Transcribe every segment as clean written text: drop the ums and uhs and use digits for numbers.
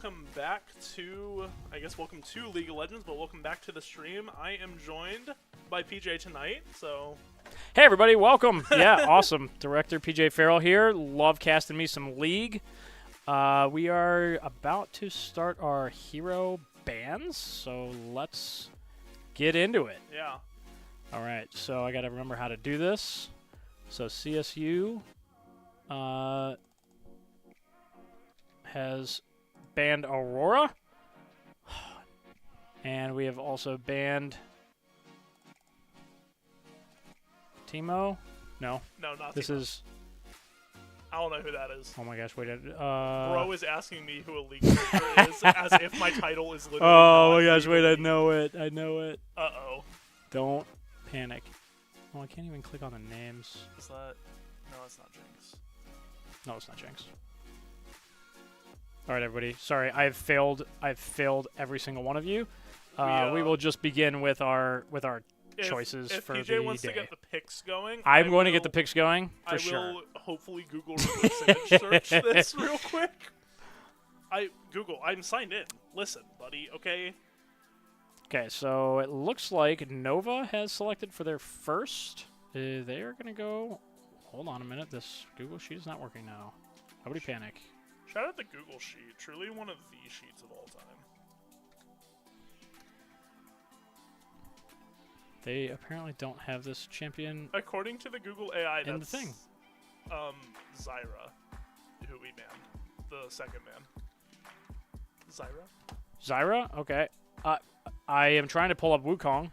welcome back to, welcome to League of Legends, but welcome back to the stream. I am joined by PJ tonight, so... Hey everybody, welcome. Yeah, awesome. Director PJ Farrell here. Love casting me some League. We are about to start our hero bans, so let's get into it. Yeah. All right, so I got to remember how to do this. So CSU has banned Aurora, and we have also banned Timo. No, not this Timo. is. I don't know who that is. Oh my gosh, wait. Bro is asking me who a League character is, as if my title is literally. Oh not my gosh, wait! I League. know it. I know it. Uh-oh. Don't panic. Oh, I can't even click on the names. Is that? No, it's not Jinx. No, it's not Jinx. All right, everybody. Sorry, I've failed every single one of you. We will just begin with our choices if for PJ the day. wants to get the picks going, I'm going to get the picks going for sure. I will hopefully Google reverse image search this real quick. I'm signed in. Listen, buddy, okay? Okay, so it looks like NoVa has selected for their first. They are going to go... Hold on a minute. This Google Sheet is not working now. Nobody panic. Shout out the Google Sheet. Truly one of the sheets of all time. They apparently don't have this champion. According to the Google AI, that's in the thing. Zyra, who we banned. The second man. Zyra? Okay. I am trying to pull up Wukong,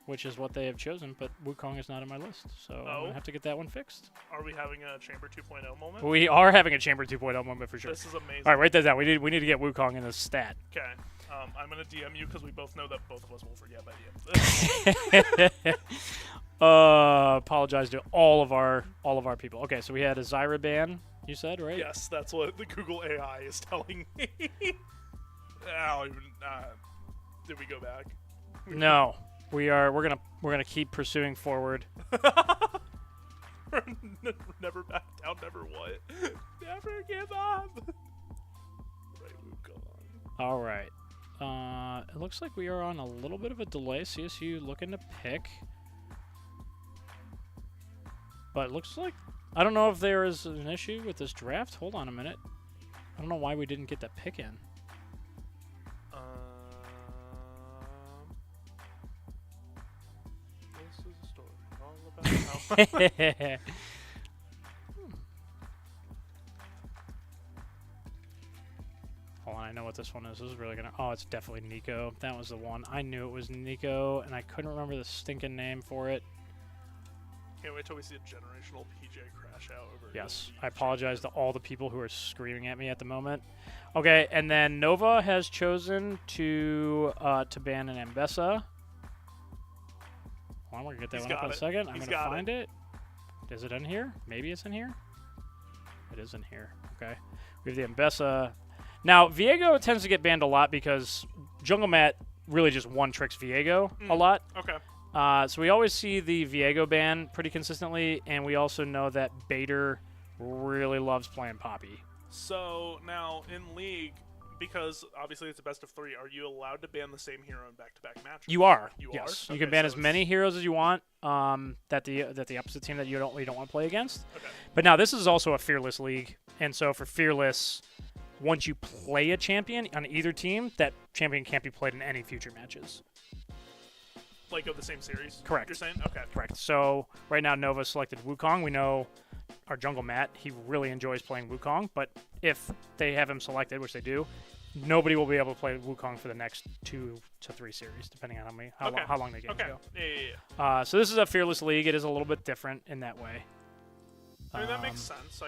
which is what they have chosen, but Wukong is not on my list, so I'm going to have to get that one fixed. Are we having a Chamber 2.0 moment? We are having a Chamber 2.0 moment for sure. This is amazing. All right, write that down. We need to get Wukong in this stat. Okay. I'm going to DM you because we both know that both of us will forget by DM. Apologize to all of our people. Okay, so we had a Zyra ban, you said, right? Yes, that's what the Google AI is telling me. Did we go back? No. We're gonna keep pursuing forward. Never back down, never what? Never give up. Right, Wukong. All right. It looks like we are on a little bit of a delay. CSU looking to pick, but it looks like I don't know if there is an issue with this draft. Hold on a minute. I don't know why we didn't get that pick in. This is a story all about how. Hold on, I know what this one is. This is really gonna. Oh, it's definitely Nico. That was the one. I knew it was Nico, and I couldn't remember the stinking name for it. Can't wait till we see a generational PJ crash out over. Yes, I apologize to all the people who are screaming at me at the moment. Okay, and then NoVa has chosen to ban an Ambessa. Hold on, we're gonna get that one up in a second. I'm gonna find it. Is it in here? Maybe it's in here. It is in here. Okay, we have the Ambessa. Now, Viego tends to get banned a lot because Jungle Mat really just one-tricks Viego a lot. Okay. So we always see the Viego ban pretty consistently, and we also know that Bader really loves playing Poppy. So, now, in League, because obviously it's a best of 3, are you allowed to ban the same hero in back-to-back matches? You are. You yes. are? You can ban as many heroes as you want that the opposite team that you don't want to play against. Okay. But now, this is also a Fearless League, and so for Fearless... Once you play a champion on either team, that champion can't be played in any future matches. Like of the same series? Correct. You're saying? Okay. Correct. So right now Nova selected Wukong. We know our jungle Matt, he really enjoys playing Wukong, but if they have him selected, which they do, nobody will be able to play Wukong for the next 2 to 3 series, depending on how long the games go. Yeah. So this is a Fearless League. It is a little bit different in that way. I mean, that makes sense.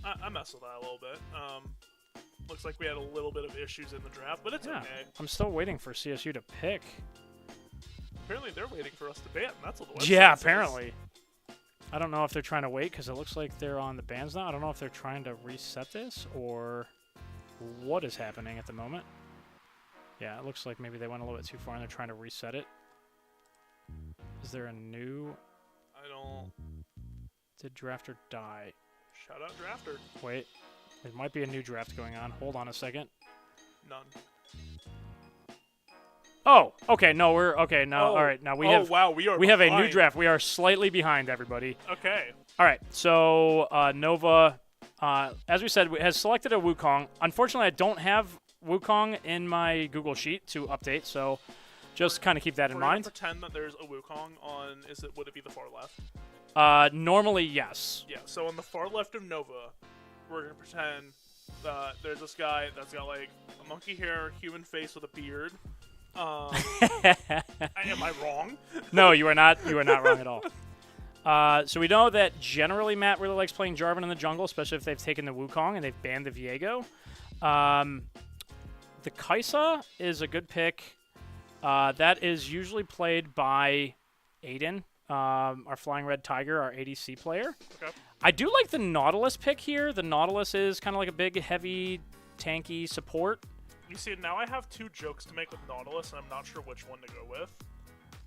I mess with that a little bit. Looks like we had a little bit of issues in the draft, but it's okay. I'm still waiting for CSU to pick. Apparently they're waiting for us to ban. That's what the website Yeah, says. apparently. I don't know if they're trying to wait because it looks like they're on the bans now. I don't know if they're trying to reset this or what is happening at the moment. Yeah, it looks like maybe they went a little bit too far and they're trying to reset it. Is there a new... I don't... Did Drafter die? Shout out Drafter. Wait. There might be a new draft going on. Hold on a second. None. Oh, okay. No, we're okay. Now, all right. Now we have. Wow, we have a new behind. draft. We are slightly behind everybody. Okay. All right. So NoVa, as we said, has selected a Wukong. Unfortunately, I don't have Wukong in my Google Sheet to update. So just kind of keep that in mind. Pretend that there's a Wukong on. Would it be the far left? Normally, yes. Yeah. So on the far left of NoVa, we're gonna pretend that there's this guy that's got like a monkey hair, human face with a beard. Am I wrong? No, you are not. You are not wrong at all. So we know that generally Matt really likes playing Jarvan in the jungle, especially if they've taken the Wukong and they've banned the Viego. The Kaisa is a good pick. That is usually played by Aiden, our Flying Red Tiger, our ADC player. Okay. I do like the Nautilus pick here. The Nautilus is kind of like a big, heavy, tanky support. You see, now I have two jokes to make with Nautilus, and I'm not sure which one to go with.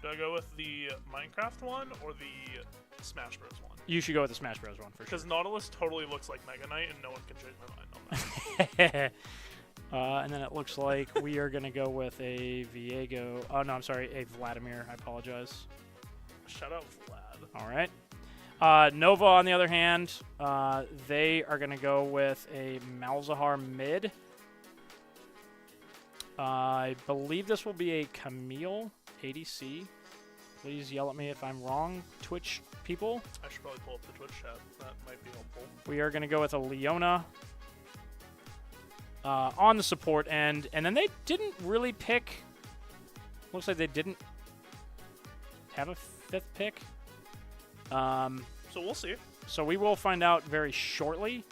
Do I go with the Minecraft one or the Smash Bros. One? You should go with the Smash Bros. One for sure. Because Nautilus totally looks like Mega Knight, and no one can change my mind on that. And then it looks like we are going to go with a Viego. Oh, no, I'm sorry, a Vladimir. I apologize. Shout out Vlad. All right. NoVa, on the other hand, they are going to go with a Malzahar mid. I believe this will be a Camille ADC. Please yell at me if I'm wrong, Twitch people. I should probably pull up the Twitch chat. That might be helpful. We are going to go with a Leona on the support end. And then they didn't really pick... Looks like they didn't have a fifth pick. So we'll see. So we will find out very shortly.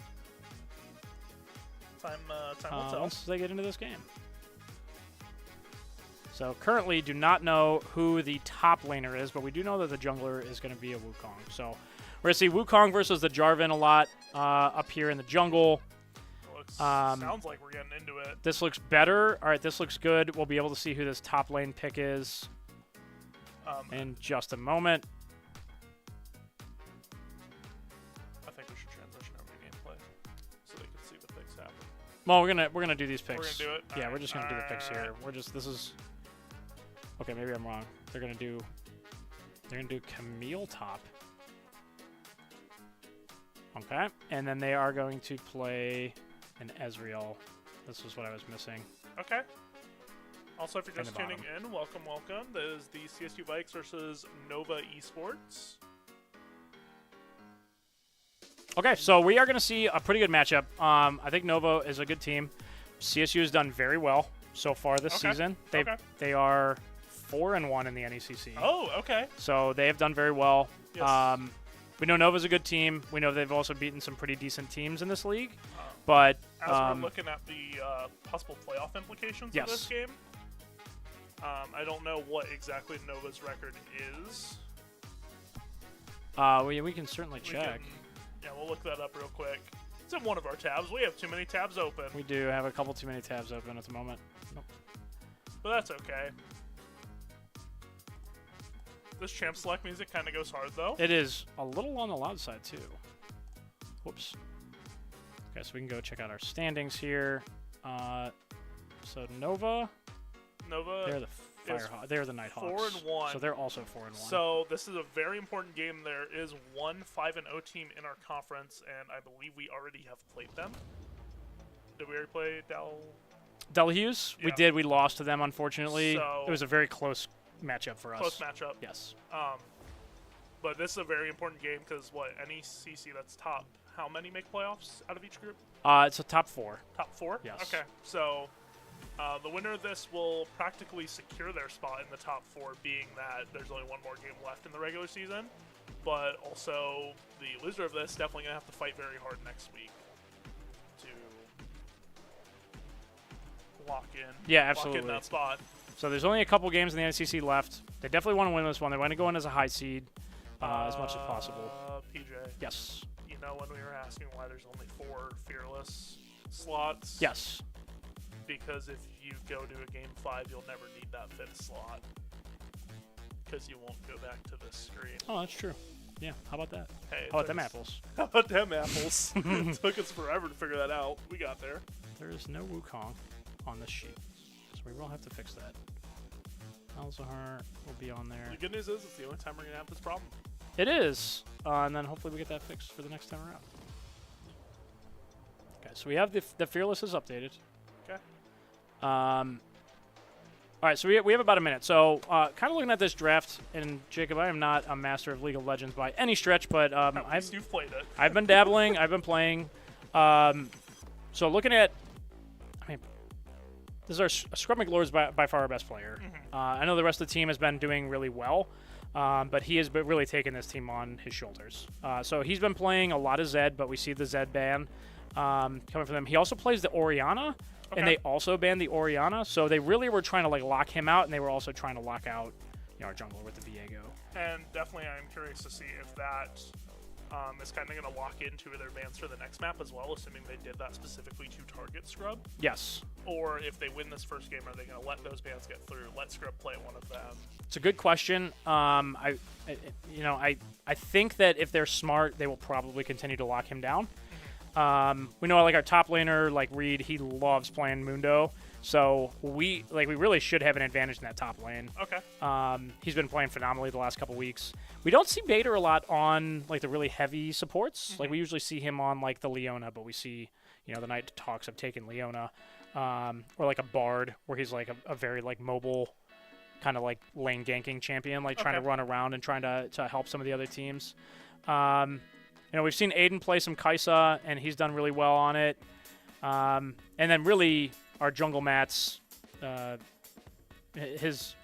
Time will tell. Once they get into this game. So currently do not know who the top laner is, but we do know that the jungler is going to be a Wukong. So we're going to see Wukong versus the Jarvan a lot up here in the jungle. Sounds like we're getting into it. This looks better. All right, this looks good. We'll be able to see who this top lane pick is in just a moment. I think we should transition over to gameplay so they can see the picks happen. Well, we're gonna do these picks. We're gonna do it. Yeah, All we're right. just gonna do the picks here. This is. Okay, maybe I'm wrong. They're gonna do Camille top. Okay, and then they are going to play an Ezreal. This was what I was missing. Okay. Also, if you're just the tuning in, welcome. That is the CSU Vikes versus NoVa Esports. Okay, so we are going to see a pretty good matchup. I think NoVa is a good team. CSU has done very well so far this season. They are 4-1 in the NECC. Oh, okay. So they have done very well. Yes. We know Nova's a good team. We know they've also beaten some pretty decent teams in this league. But as we're looking at the possible playoff implications of this game, I don't know what exactly NoVa's record is. We can certainly check. Yeah, we'll look that up real quick. It's in one of our tabs. We have too many tabs open. We do have a couple too many tabs open at the moment. Nope. But that's okay. This champ select music kind of goes hard, though. It is a little on the loud side, too. Whoops. Okay, so we can go check out our standings here. So NoVa, they're the they're the Nighthawks. 4-1. So they're also 4-1. So this is a very important game. There is one 5-0 team in our conference, and I believe we already have played them. Did we already play Delhughes? Yeah. We did. We lost to them, unfortunately. So it was a very close matchup for us. close matchup. Yes. But this is a very important game because NECC, that's top. How many make playoffs out of each group? It's a top 4. Top 4? Yes. Okay. So the winner of this will practically secure their spot in the top 4, being that there's only one more game left in the regular season. But also, the loser of this definitely going to have to fight very hard next week to lock in that spot. So there's only a couple games in the NCC left. They definitely want to win this one. They want to go in as a high seed as much as possible. PJ. Yes. You know when we were asking why there's only 4 fearless slots? Yes. Because if you go to a game 5, you'll never need that 5th slot. Because you won't go back to this screen. Oh, that's true. Yeah, how about that? Hey, How about them apples? How about them apples? It took us forever to figure that out. We got there. There is no Wukong on this sheet, so we will have to fix that. Alzahar will be on there. The good news is it's the only time we're going to have this problem. It is, and then hopefully we get that fixed for the next time around. Okay, so we have the Fearless is updated. Okay. All right, so we have about a minute. So kind of looking at this draft, and Jacob, I am not a master of League of Legends by any stretch, but You've played it. I've been dabbling. I've been playing. So looking at, I mean, this is our Scrub McLord's by far our best player. I know the rest of the team has been doing really well, but he has been really taken this team on his shoulders. So he's been playing a lot of Zed, but we see the Zed ban coming from them. He also plays the Orianna. Okay. And they also banned the Orianna, so they really were trying to like lock him out, and they were also trying to lock out, our jungler with the Viego. And definitely, I'm curious to see if that is kind of going to lock into their bans for the next map as well, assuming they did that specifically to target Scrub. Yes. Or if they win this first game, are they going to let those bans get through? Let Scrub play one of them? It's a good question. I think that if they're smart, they will probably continue to lock him down. We know like our top laner, like Reed, he loves playing Mundo, so we really should have an advantage in that top lane. Okay. He's been playing phenomenally the last couple weeks. We don't see Bader a lot on like the really heavy supports. Like we usually see him on like the Leona, but we see the Night Talks have taken Leona, or like a Bard where he's like a very like mobile kind of like lane ganking champion, like trying to run around and trying to help some of the other teams. We've seen Aiden play some Kaisa, and he's done really well on it. And then really our jungle mats, his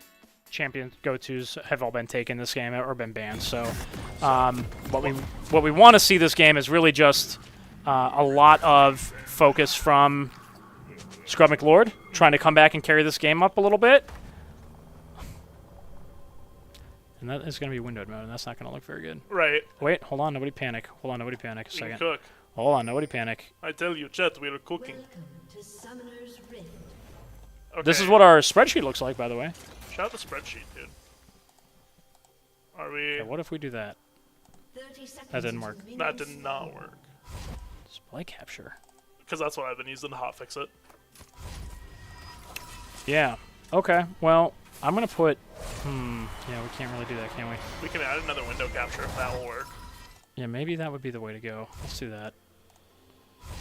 champion go-tos have all been taken this game or been banned. So what we want to see this game is really just a lot of focus from Scrub McLord, trying to come back and carry this game up a little bit. And that is going to be windowed mode, and that's not going to look very good. Right. Wait, hold on, nobody panic. Hold on, nobody panic. A second. Cook. Hold on, nobody panic. I tell you, chat, we're cooking. Okay. This is what our spreadsheet looks like, by the way. Shout out the spreadsheet, dude. Are we... Okay, what if we do that? That didn't work. That did not work. Display capture. Because that's what I've been using to hotfix it. Yeah. Okay, well, I'm going to put... Yeah, we can't really do that, can we? We can add another window capture if that will work. Yeah, maybe that would be the way to go. Let's do that.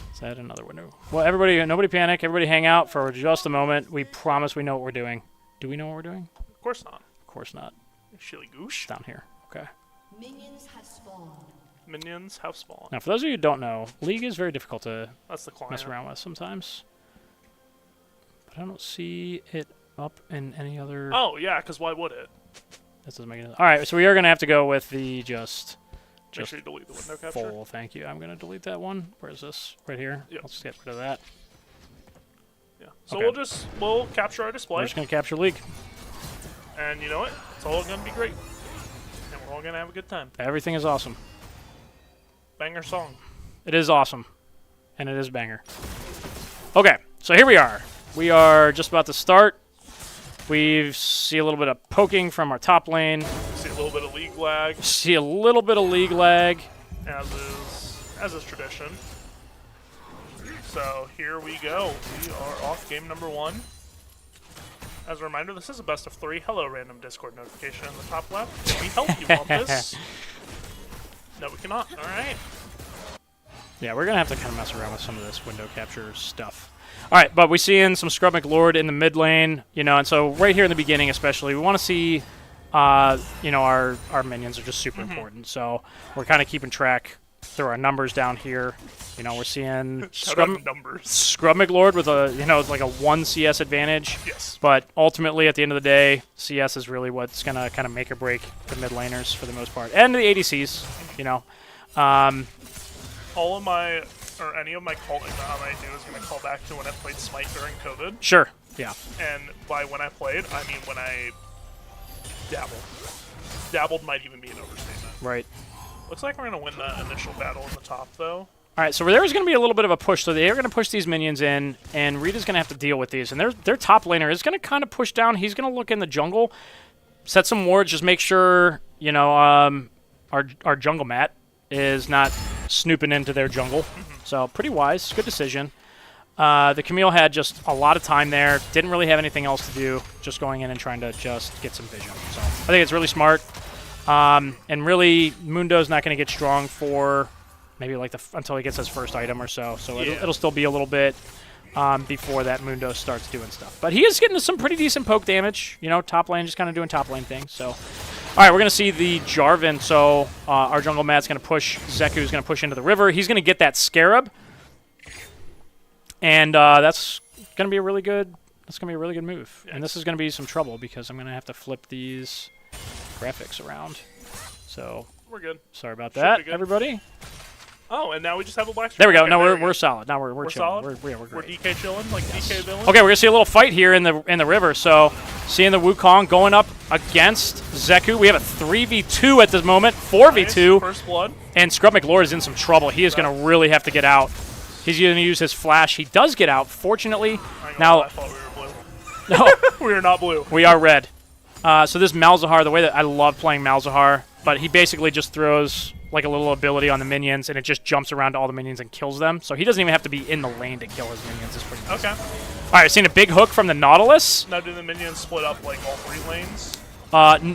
Let's add another window. Well, nobody panic. Everybody hang out for just a moment. We promise we know what we're doing. Do we know what we're doing? Of course not. Of course not. Shilly goosh. Down here. Okay. Minions have spawned. Minions have spawned. Now, for those of you who don't know, League is very difficult to That's the client. mess around with sometimes. But I don't see it up in any other... Oh, yeah, because why would it? That doesn't make any sense. All right, so we are going to have to go with the just Make sure you delete the window capture. full. Thank you. I'm going to delete that one. Where is this? Right here? Yep. Let's get rid of that. Yeah. So Okay. we'll capture our display. We're just going to capture League. And you know what? It's all going to be great. And we're all going to have a good time. Everything is awesome. Banger song. It is awesome. And it is banger. Okay, so here we are. We are just about to start. We see a little bit of poking from our top lane. See a little bit of league lag, See a little bit of League lag. as is tradition. So here we go. We are off game number 1. As a reminder, this is a best of 3. Hello, random Discord notification in the top left. Can we help you on this? No, we cannot. All right. Yeah, we're going to have to kind of mess around with some of this window capture stuff. All right, but we see in some Scrub McLord in the mid lane, and so right here in the beginning especially, we want to see, our minions are just super important. So we're kind of keeping track through our numbers down here. We're seeing Scrub McLord with like a 1 CS advantage. Yes. But ultimately, at the end of the day, CS is really what's going to kind of make or break the mid laners for the most part. And the ADCs, All of my, or any of my calling that I might do is going to call back to when I played Smite during COVID. Sure, yeah. And by when I played, I mean when I dabbled. Dabbled might even be an overstatement. Right. Looks like we're going to win that initial battle in the top, though. All right, so there's going to be a little bit of a push. So they are going to push these minions in, and Rita's going to have to deal with these. And their top laner is going to kind of push down. He's going to look in the jungle, set some wards, just make sure, our our jungle mat is not snooping into their jungle. So pretty wise. Good decision. The Camille had just a lot of time there. Didn't really have anything else to do. Just going in and trying to just get some vision. So I think it's really smart. And really, Mundo's not going to get strong for maybe like until he gets his first item or so. So it'll still be a little bit before that Mundo starts doing stuff. But he is getting some pretty decent poke damage. You know, top lane just kind of doing top lane things. So, all right, we're going to see the Jarvan. So our jungle mat's going to push. Zeku's going to push into the river. He's going to get that Scarab. And that's going to be a really good. That's going to be a really good move. Yes. And this is going to be some trouble because I'm going to have to flip these graphics around. So we're good. Sorry about that, everybody. Oh, and now we just have a black screen. There we go. No, we're solid. Now we're chilling. Solid? We're great. We're DK chilling, like DK villain. Okay, we're gonna see a little fight here in the river. So, seeing the Wukong going up against Zeku, we have a 3v2 at this moment, 4v2. Nice. First blood. And Scrub McLord is in some trouble. He is gonna really have to get out. He's gonna use his flash. He does get out. Fortunately, now I thought we were blue. No, we are not blue. We are red. So this Malzahar, the way that I love playing Malzahar, but he basically just throws like a little ability on the minions, and it just jumps around to all the minions and kills them. So he doesn't even have to be in the lane to kill his minions. It's pretty nice. Okay. All right, seeing a big hook from the Nautilus. Now, do the minions split up like all 3 lanes?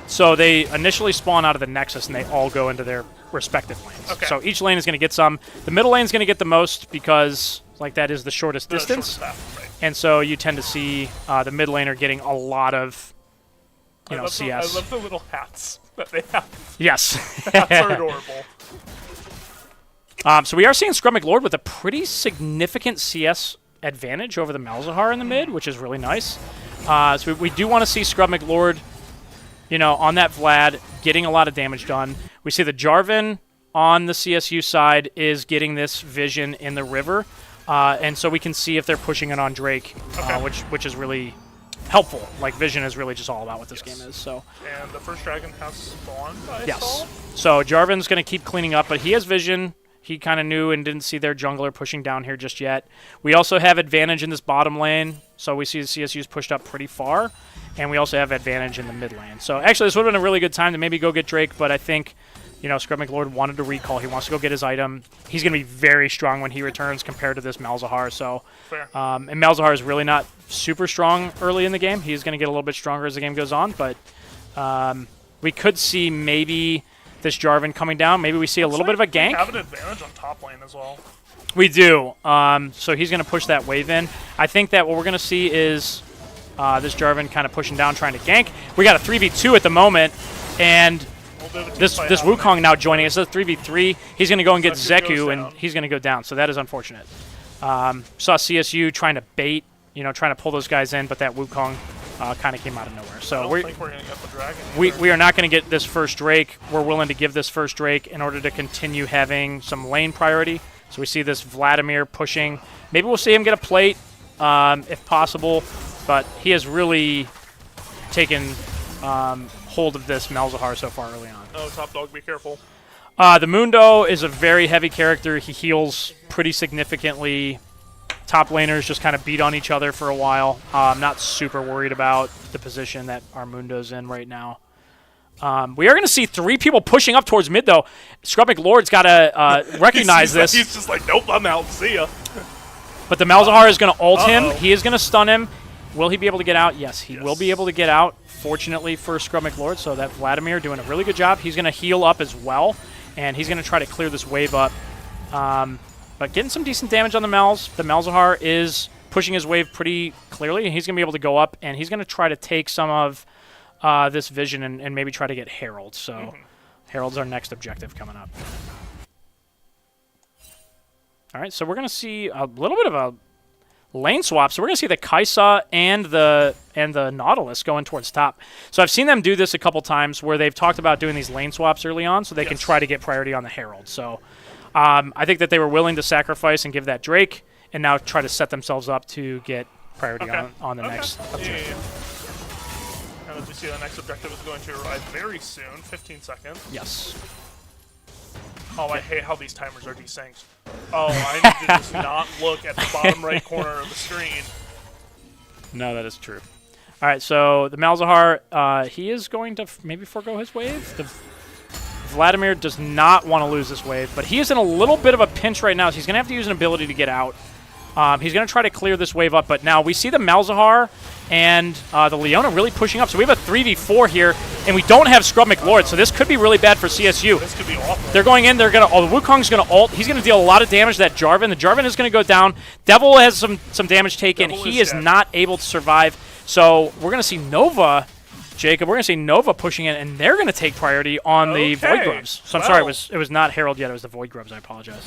So they initially spawn out of the Nexus, and they all go into their respective lanes. Okay. So each lane is going to get some. The middle lane is going to get the most because like that is the shortest distance. Shortest path, right. And so you tend to see the mid laner getting a lot of CS. I love the little hats that they have. Yes. Hats are adorable. So we are seeing Scrum McLord with a pretty significant CS advantage over the Malzahar in the mid, which is really nice. So we do want to see Scrub McLord, on that Vlad, getting a lot of damage done. We see the Jarvan on the CSU side is getting this vision in the river, and so we can see if they're pushing it on Drake, which is really helpful. Like, vision is really just all about what this game is. So. And the first dragon has spawned, I Yes. saw. So Jarvan's going to keep cleaning up, but he has vision. He kind of knew and didn't see their jungler pushing down here just yet. We also have advantage in this bottom lane, so we see the CSU's pushed up pretty far, and we also have advantage in the mid lane. So actually, this would have been a really good time to maybe go get Drake, but I think, Scrub McLord wanted to recall. He wants to go get his item. He's going to be very strong when he returns compared to this Malzahar. So, Fair. And Malzahar is really not super strong early in the game. He's going to get a little bit stronger as the game goes on, but we could see maybe this Jarvan coming down. Maybe we see a little bit of a gank. We have an advantage on top lane as well. We do. So he's going to push that wave in. I think that what we're going to see is this Jarvan kind of pushing down, trying to gank. We got a 3v2 at the moment, and this Wukong now joining us. It's a 3v3. He's going to go and get Zeku, and he's going to go down. So that is unfortunate. Saw CSU trying to bait, trying to pull those guys in, but that Wukong kind of came out of nowhere. So I don't think we're going to get the dragon. We are not going to get this first Drake. We're willing to give this first Drake in order to continue having some lane priority. So we see this Vladimir pushing. Maybe we'll see him get a plate if possible, but he has really taken hold of this Malzahar so far early on. Oh, top dog, be careful. The Mundo is a very heavy character. He heals pretty significantly. Top laners just kind of beat on each other for a while. I'm not super worried about the position that our Mundo's in right now. We are going to see 3 people pushing up towards mid, though. Scrub McLord's got to recognize this. He's just like, nope, I'm out. See ya. But the Malzahar is going to ult him. He is going to stun him. Will he be able to get out? Yes, he will be able to get out, fortunately for Scrub McLord. So that Vladimir doing a really good job. He's going to heal up as well, and he's going to try to clear this wave up. But getting some decent damage on the Malz. The Malzahar is pushing his wave pretty clearly, and he's going to be able to go up, and he's going to try to take some of this vision and maybe try to get Herald. So Herald's our next objective coming up. All right, so we're going to see a little bit of a lane swap. So we're going to see the Kaisa and the Nautilus going towards top. So I've seen them do this a couple times where they've talked about doing these lane swaps early on so they can try to get priority on the Herald. So I think that they were willing to sacrifice and give that Drake and now try to set themselves up to get priority on the next objective. And as we see, the next objective is going to arrive very soon, 15 seconds. Yes. Oh, I hate how these timers are desynced. Oh, I need to just not look at the bottom right corner of the screen. No, that is true. All right, so the Malzahar, he is going to maybe forego his wave. The Vladimir does not want to lose this wave, but he is in a little bit of a pinch right now, so he's going to have to use an ability to get out. He's going to try to clear this wave up, but now we see the Malzahar and the Leona really pushing up. So we have a 3v4 here, and we don't have Scrub McLord, so this could be really bad for CSU. This could be awful. They're going in. They're going to. Oh, the Wukong's going to ult. He's going to deal a lot of damage to that Jarvan. The Jarvan is going to go down. Devil has some damage taken. He is not able to survive. So we're going to see NoVa, Jacob. We're going to see NoVa pushing in, and they're going to take priority on the Void Grubs. So I'm sorry, it was not Herald yet. It was the Void Grubs. I apologize.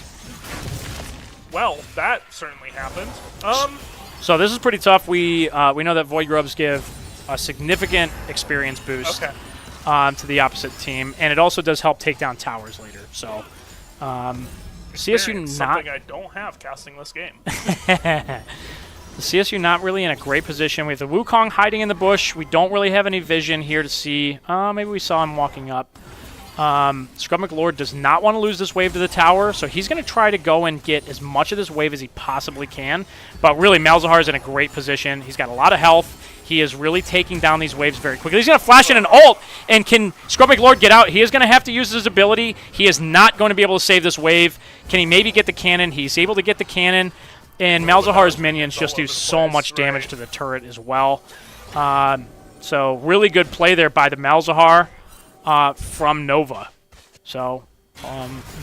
Well, that certainly happened. So this is pretty tough. We know that Void Grubs give a significant experience boost to the opposite team, and it also does help take down towers later. So CSU not something I don't have casting this game. CSU not really in a great position. We have the Wukong hiding in the bush. We don't really have any vision here to see. Maybe we saw him walking up. Scrub McLord does not want to lose this wave to the tower, so he's going to try to go and get as much of this wave as he possibly can. But really, Malzahar is in a great position. He's got a lot of health. He is really taking down these waves very quickly. He's going to flash in an ult, and can Scrub McLord get out? He is going to have to use his ability. He is not going to be able to save this wave. Can he maybe get the cannon? He's able to get the cannon, and Malzahar's minions just do so much damage to the turret as well. So really good play there by the Malzahar. From NoVa. So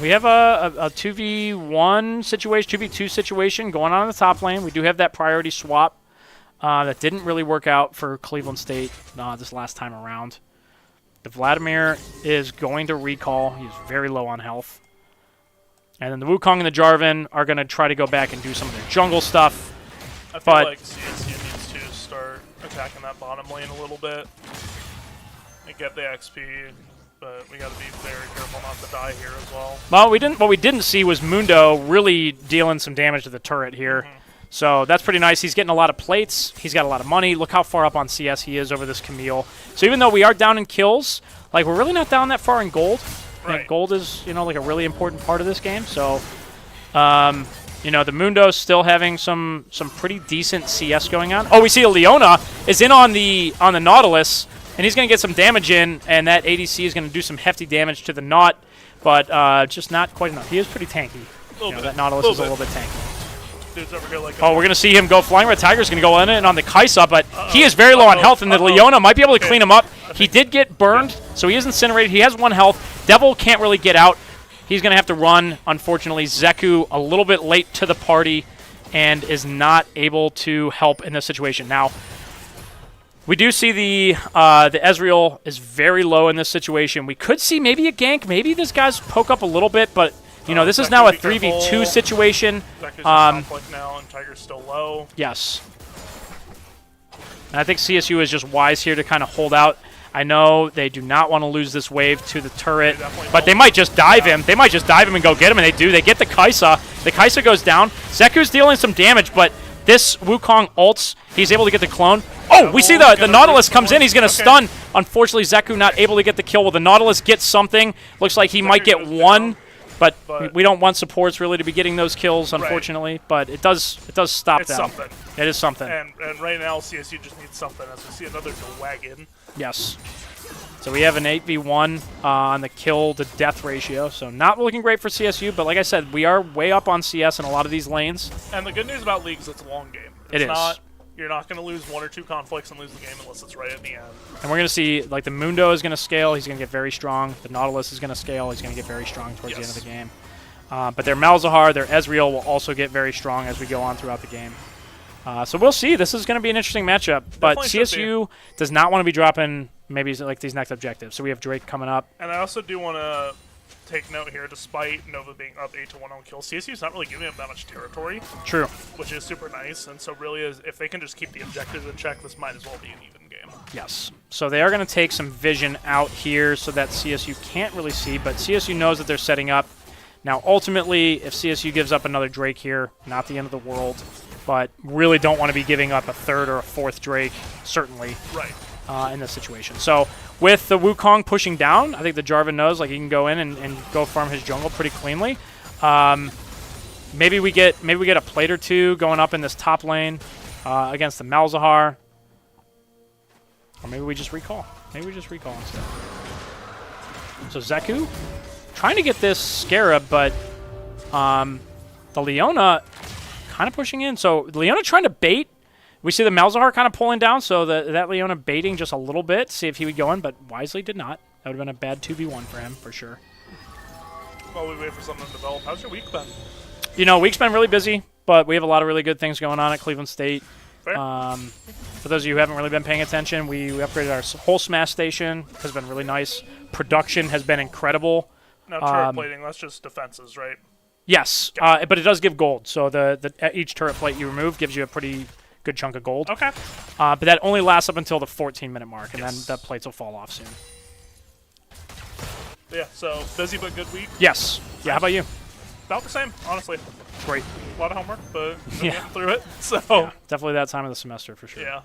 we have a 2v1 situation, 2v2 situation going on in the top lane. We do have that priority swap that didn't really work out for Cleveland State this last time around. The Vladimir is going to recall. He's very low on health. And then the Wukong and the Jarvan are going to try to go back and do some of their jungle stuff. I feel like CSU needs to start attacking that bottom lane a little bit. And get the XP, but we got to be very careful not to die here as well. Well, what we didn't see was Mundo really dealing some damage to the turret here. So that's pretty nice. He's getting a lot of plates. He's got a lot of money. Look how far up on CS he is over this Camille. So even though we are down in kills, like we're really not down that far in gold. Right. And gold is, like a really important part of this game. So, the Mundo's still having some pretty decent CS going on. Oh, we see a Leona is in on the Nautilus. And he's going to get some damage in, and that ADC is going to do some hefty damage to the Naut, but just not quite enough. He is pretty tanky. That Nautilus is a little bit tanky. Dude's over here like we're going to see him go flying. Red Tiger's going to go in and on the Kaisa, but he is very low on health, and the Leona might be able to clean him up. He did get burned, so he is incinerated. He has 1 health. Devil can't really get out. He's going to have to run, unfortunately. Zeku a little bit late to the party and is not able to help in this situation. Now, we do see the Ezreal is very low in this situation. We could see maybe a gank. Maybe this guy's poke up a little bit, but this is now a 3v2 situation. Zeku's conflict now, and Tiger's still low. Yes. And I think CSU is just wise here to kind of hold out. I know they do not want to lose this wave to the turret, but they might just dive him. They might just dive him and go get him, and they do. They get the Kaisa. The Kaisa goes down. Zeku's dealing some damage, but this Wukong ults. He's able to get the clone. Oh, we see the Nautilus comes in. He's going to stun. Unfortunately, Zeku not able to get the kill. Well, the Nautilus gets something. Looks like he might get 1, but we don't want supports really to be getting those kills, unfortunately. Right. But it does stop them. Something. It is something. And right now, CSU just needs something. As we see another wagon. Yes. So we have an 8v1 on the kill-to-death ratio. So not looking great for CSU, but like I said, we are way up on CS in a lot of these lanes. And the good news about League is it's a long game. You're not going to lose 1 or 2 conflicts and lose the game unless it's right at the end. And we're going to see, like, the Mundo is going to scale. He's going to get very strong. The Nautilus is going to scale. He's going to get very strong towards the end of the game. But their Malzahar, their Ezreal will also get very strong as we go on throughout the game. So we'll see. This is going to be an interesting matchup. But CSU does not want to be dropping maybe like these next objectives. So we have Drake coming up. And I also do want to take note here, despite NoVa being up 8-1 on kills, CSU's not really giving up that much territory. True. Which is super nice. And so really, if they can just keep the objectives in check, this might as well be an even game. Yes. So they are going to take some vision out here so that CSU can't really see, but CSU knows that they're setting up. Now, ultimately, if CSU gives up another Drake here, not the end of the world, but really don't want to be giving up a 3rd or a 4th Drake, certainly. Right. In this situation. So with the Wukong pushing down, I think the Jarvan knows like he can go in and go farm his jungle pretty cleanly. Maybe we get a plate or 2 going up in this top lane against the Malzahar. Or maybe we just recall. Maybe we just recall instead. So Zeku trying to get this Scarab, but the Leona kind of pushing in. So Leona trying to bait. We see the Malzahar kind of pulling down, so that Leona baiting just a little bit, see if he would go in, but wisely did not. That would have been a bad 2v1 for him, for sure. While we wait for something to develop, how's your week been? You know, week's been really busy, but we have a lot of really good things going on at Cleveland State. Fair. For those of you who haven't really been paying attention, we upgraded our whole Smash station. Has been really nice. Production has been incredible. No turret plating, that's just defenses, right? Yes, but it does give gold. So each turret plate you remove gives you a pretty good chunk of gold. Okay. But that only lasts up until the 14-minute mark, and Yes. then the plates will fall off soon. Yeah, so busy but good week. Yes. Yeah, how about you? About the same, honestly. Great. A lot of homework, but Yeah. getting through it. So Yeah, definitely that time of the semester for sure. yeah.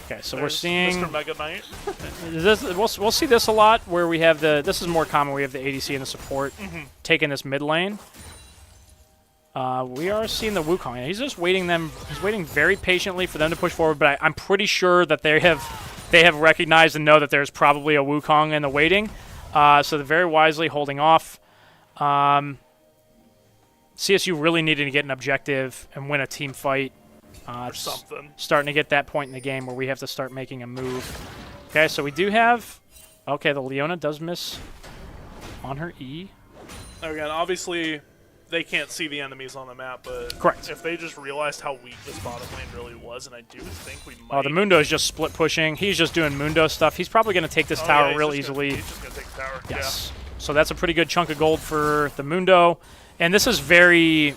Okay, so There's we're seeing Mr. Mega Knight. this. We'll see this a lot where we have this is more common. We have the ADC and the support taking this mid lane. We are seeing the Wukong. He's just waiting He's waiting very patiently for them to push forward. But I'm pretty sure that they have recognized and know that there's probably a Wukong in the waiting. So they're very wisely holding off. CSU really needed to get an objective and win a team fight. Or something. Starting to get that point in the game where we have to start making a move. Okay, so we do have... Okay, the Leona does miss on her E. Again, obviously, they can't see the enemies on the map, but Correct. if they just realized how weak this bottom lane really was, and I do think we might... Oh, the Mundo is just split pushing. He's just doing Mundo stuff. He's probably going to take this tower real easily. He's just going to take the tower. Yes. So that's a pretty good chunk of gold for the Mundo. And this is very,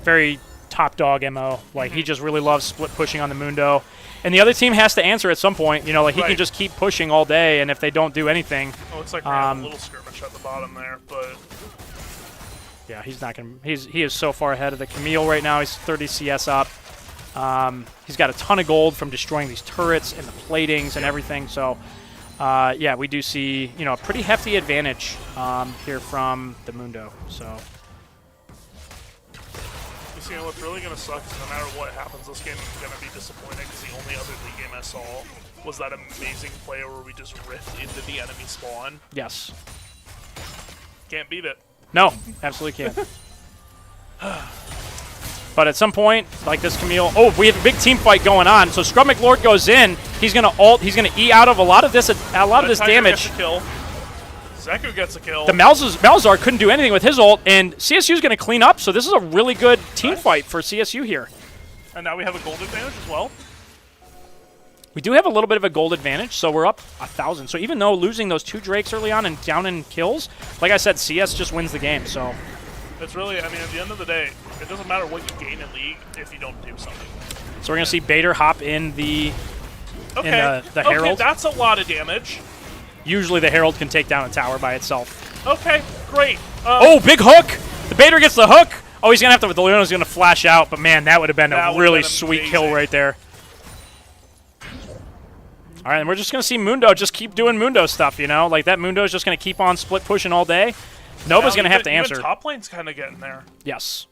very top dog MO. Like, he just really loves split pushing on the Mundo. And the other team has to answer at some point. You know, like, he can just keep pushing all day, and if they don't do anything... It looks like we're having a little skirmish at the bottom there, but... Yeah, he's not going to... He is so far ahead of the Camille right now. He's 30 CS up. He's got a ton of gold from destroying these turrets and the platings and everything. So, yeah, we do see, a pretty hefty advantage here from the Mundo. So... You know, what's really going to suck is no matter what happens, this game is going to be disappointing because the only other league game I saw was that amazing play where we just ripped into the enemy spawn. Yes. Can't beat it. No, absolutely can't. But at some point, like this Camille... Oh, we have a big team fight going on. So Scrub McLord goes in. He's going to ult. He's going to E out of a lot of this damage. Gets a kill. Zeku gets a kill. The Malzahar couldn't do anything with his ult, and CSU's going to clean up, so this is a really good team fight for CSU here. And now we have a gold advantage as well. We do have a little bit of a gold advantage, so we're up 1,000. So even though losing those 2 Drakes early on and down in kills, like I said, CS just wins the game, so... It's really, I mean, at the end of the day, it doesn't matter what you gain in League if you don't do something. So we're going to see Bader hop in the Herald. Okay, that's a lot of damage. Usually the Herald can take down a tower by itself. Okay, great. Oh, big hook! The Bader gets the hook! Oh, he's going to have to... The Leona's going to flash out, but man, that would have been a really sweet kill right there. All right, and we're just going to see Mundo just keep doing Mundo stuff, Like, that Mundo is just going to keep on split pushing all day. Nova's going to have to answer. Even top lane's kind of getting there. Yes.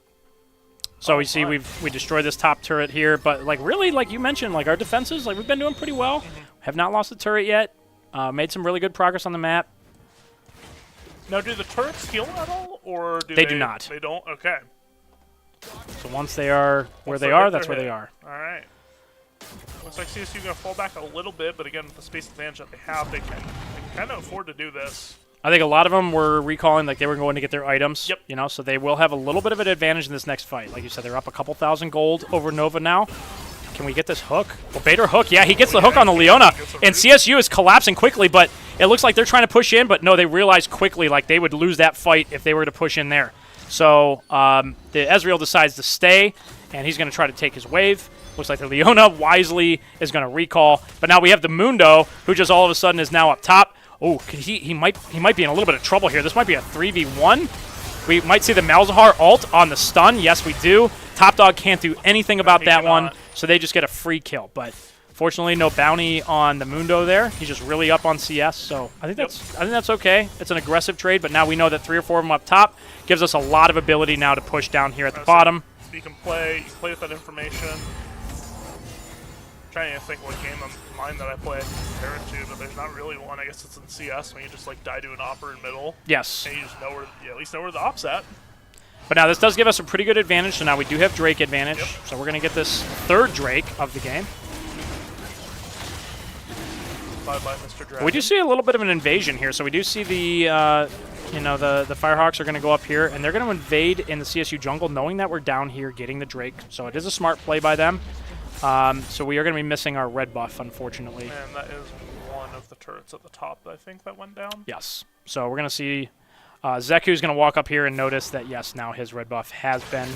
So we see we destroyed this top turret here, but, like, really, like you mentioned, like, our defenses, like, we've been doing pretty well. Have not lost the turret yet. Made some really good progress on the map. Now, do the turrets heal at all, or do they do not? They don't? Okay. So once they are where they are, that's where they are. All right. Looks like CSU going to fall back a little bit, but again, with the space advantage that they have, they can kind of afford to do this. I think a lot of them were recalling like they were going to get their items. Yep. So they will have a little bit of an advantage in this next fight. Like you said, they're up a couple thousand gold over NoVa now. Can we get this hook? Well, Bader hook. Yeah, he gets the hook on the Leona. And CSU is collapsing quickly, but it looks like they're trying to push in. But no, they realized quickly like they would lose that fight if they were to push in there. So the Ezreal decides to stay, and he's going to try to take his wave. Looks like the Leona wisely is going to recall. But now we have the Mundo, who just all of a sudden is now up top. Oh, he might be in a little bit of trouble here. This might be a 3v1. We might see the Malzahar ult on the stun. Yes, we do. Top Dog can't do anything about that one, so they just get a free kill. But fortunately, no bounty on the Mundo there. He's just really up on CS, so I think that's okay. It's an aggressive trade, but now we know that 3 or 4 of them up top gives us a lot of ability now to push down here at the bottom. You can play with that information. Trying to think what game in mind that I play I can compare it to, but there's not really one. I guess it's in CS when you just like die to an op or in middle. Yes. And you just know where, you at least know where the op's at. But now this does give us a pretty good advantage. So now we do have Drake advantage. Yep. So we're going to get this third Drake of the game. Bye-bye, Mr. Dragon. We do see a little bit of an invasion here. So we do see the, you know, the Firehawks are going to go up here, and they're going to invade in the CSU jungle, knowing that we're down here getting the Drake. So it is a smart play by them. So we are going to be missing our red buff, unfortunately. And that is one of the turrets at the top, I think, that went down. Yes. So we're going to see Zeku's going to walk up here and notice that, yes, now his red buff has been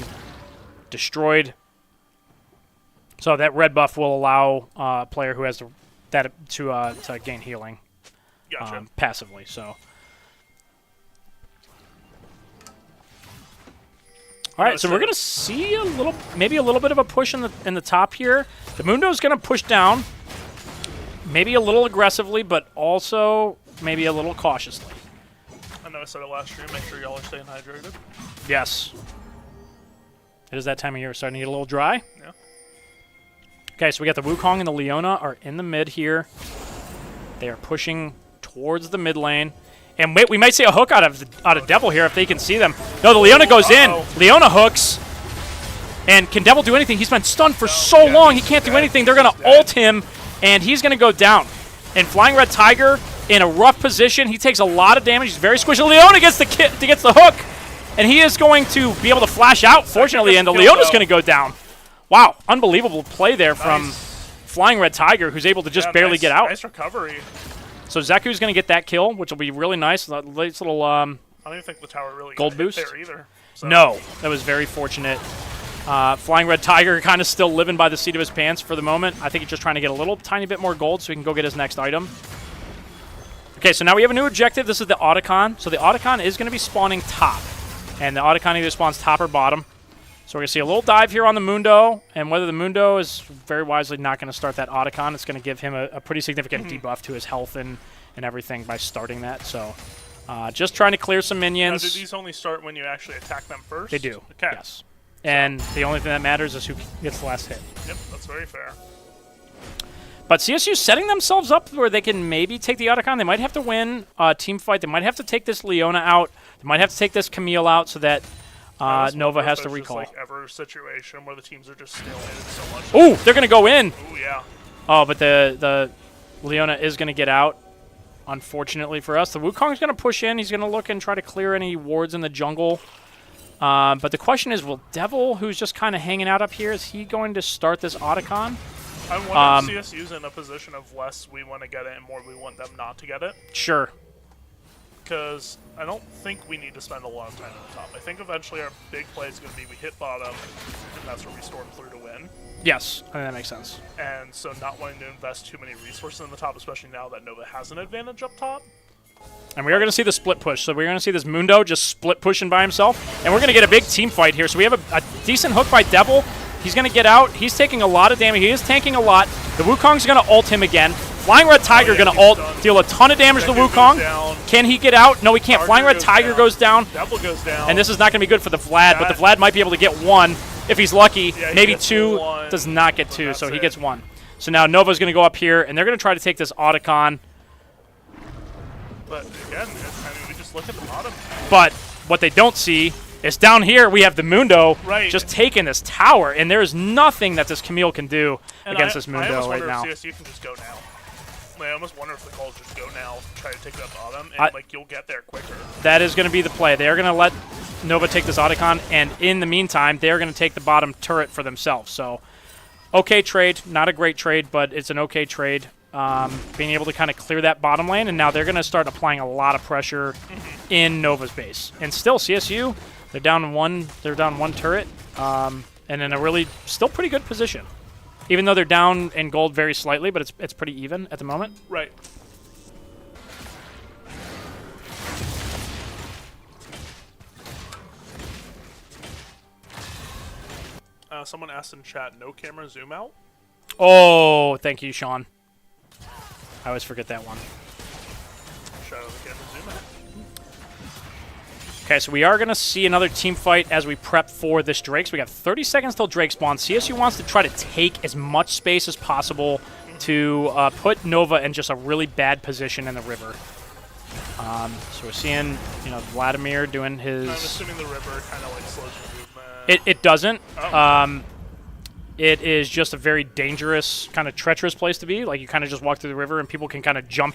destroyed. So that red buff will allow a player who has that to gain healing Gotcha. passively. So. All right, so we're gonna see maybe a little bit of a push in the top here. The Mundo's gonna push down, maybe a little aggressively, but also maybe a little cautiously. I know I said it last stream. Make sure y'all are staying hydrated. Yes. It is that time of year, starting to get a little dry. Yeah. Okay, so we got the Wukong and the Leona are in the mid here. They are pushing towards the mid lane. And we might see a hook out of Devil here if they can see them. No, the Leona goes in. Leona hooks. And can Devil do anything? He's been stunned for so long. He can't do anything. They're going to ult him, and he's going to go down. And Flying Red Tiger in a rough position. He takes a lot of damage. He's very squishy. Leona gets the hook, and he is going to be able to flash out, fortunately, and the Leona's going to go down. Wow, unbelievable play there from Flying Red Tiger, who's able to just barely get out. Nice recovery. So Zeku's going to get that kill, which will be really nice. Nice little I don't even think the tower really gold got hit boost there either. So. No, that was very fortunate. Flying Red Tiger kind of still living by the seat of his pants for the moment. I think he's just trying to get a little tiny bit more gold so he can go get his next item. Okay, so now we have a new objective. This is the Otacon. So the Otacon is going to be spawning top. And the Otacon either spawns top or bottom. So we're going to see a little dive here on the Mundo, and whether the Mundo is very wisely not going to start that Otacon, it's going to give him a pretty significant debuff to his health and everything by starting that. So just trying to clear some minions. Now, do these only start when you actually attack them first? They do, Okay. yes. And the only thing that matters is who gets the last hit. Yep, that's very fair. But CSU setting themselves up where they can maybe take the Otacon. They might have to win a team fight. They might have to take this Leona out. They might have to take this Camille out so that NoVa has to recall. Just like ever situation where the teams are just stalemated so much. Ooh, they're going to go in. Ooh, yeah. Oh, but the Leona is going to get out, unfortunately for us. The Wukong's going to push in. He's going to look and try to clear any wards in the jungle. But the question is, will Devil, who's just kind of hanging out up here, is he going to start this Otacon? I wonder if CSU's in a position of less we want to get it and more we want them not to get it. Sure. Because I don't think we need to spend a lot of time at the top. I think eventually our big play is going to be we hit bottom, and that's where we storm through to win. Yes, I think that makes sense. And so not wanting to invest too many resources in the top, especially now that NoVa has an advantage up top. And we are going to see the split push. So we're going to see this Mundo just split pushing by himself. And we're going to get a big team fight here. So we have a decent hook by Devil. He's going to get out. He's taking a lot of damage. He is tanking a lot. The Wukong's going to ult him again. Flying Red Tiger going to ult, deal a ton of damage to Wukong. Can he get out? No, he can't. Flying Red Tiger goes down. Devil goes down. And this is not going to be good for the Vlad, but the Vlad might be able to get one if he's lucky. Yeah, maybe two. Does not get two, so he gets one. So now NoVa's going to go up here, and they're going to try to take this Otacon. But again, we just look at the bottom. But what they don't see is down here we have the Mundo just taking this tower, and there is nothing that this Camille can do against this Mundo right now. I almost wonder if CSU can just go now. I almost wonder if the calls just go now, try to take that bottom, and you'll get there quicker. That is going to be the play. They are going to let NoVa take this Otacon, and in the meantime, they are going to take the bottom turret for themselves. So, okay trade. Not a great trade, but it's an okay trade. Being able to kind of clear that bottom lane, and now they're going to start applying a lot of pressure in NoVa's base. And still, CSU, they're down one turret, and in a really still pretty good position. Even though they're down in gold very slightly, but it's pretty even at the moment. Right. Someone asked in chat, no camera zoom out? Oh, thank you, Sean. I always forget that one. Show the camera zoom out. Okay, so we are going to see another team fight as we prep for this Drake. So we got 30 seconds till Drake spawns. CSU wants to try to take as much space as possible to put NoVa in just a really bad position in the river. So we're seeing, Vladimir doing his... I'm assuming the river kind of like slows your movement. It doesn't. Oh. It is just a very dangerous, kind of treacherous place to be. Like, you kind of just walk through the river and people can kind of jump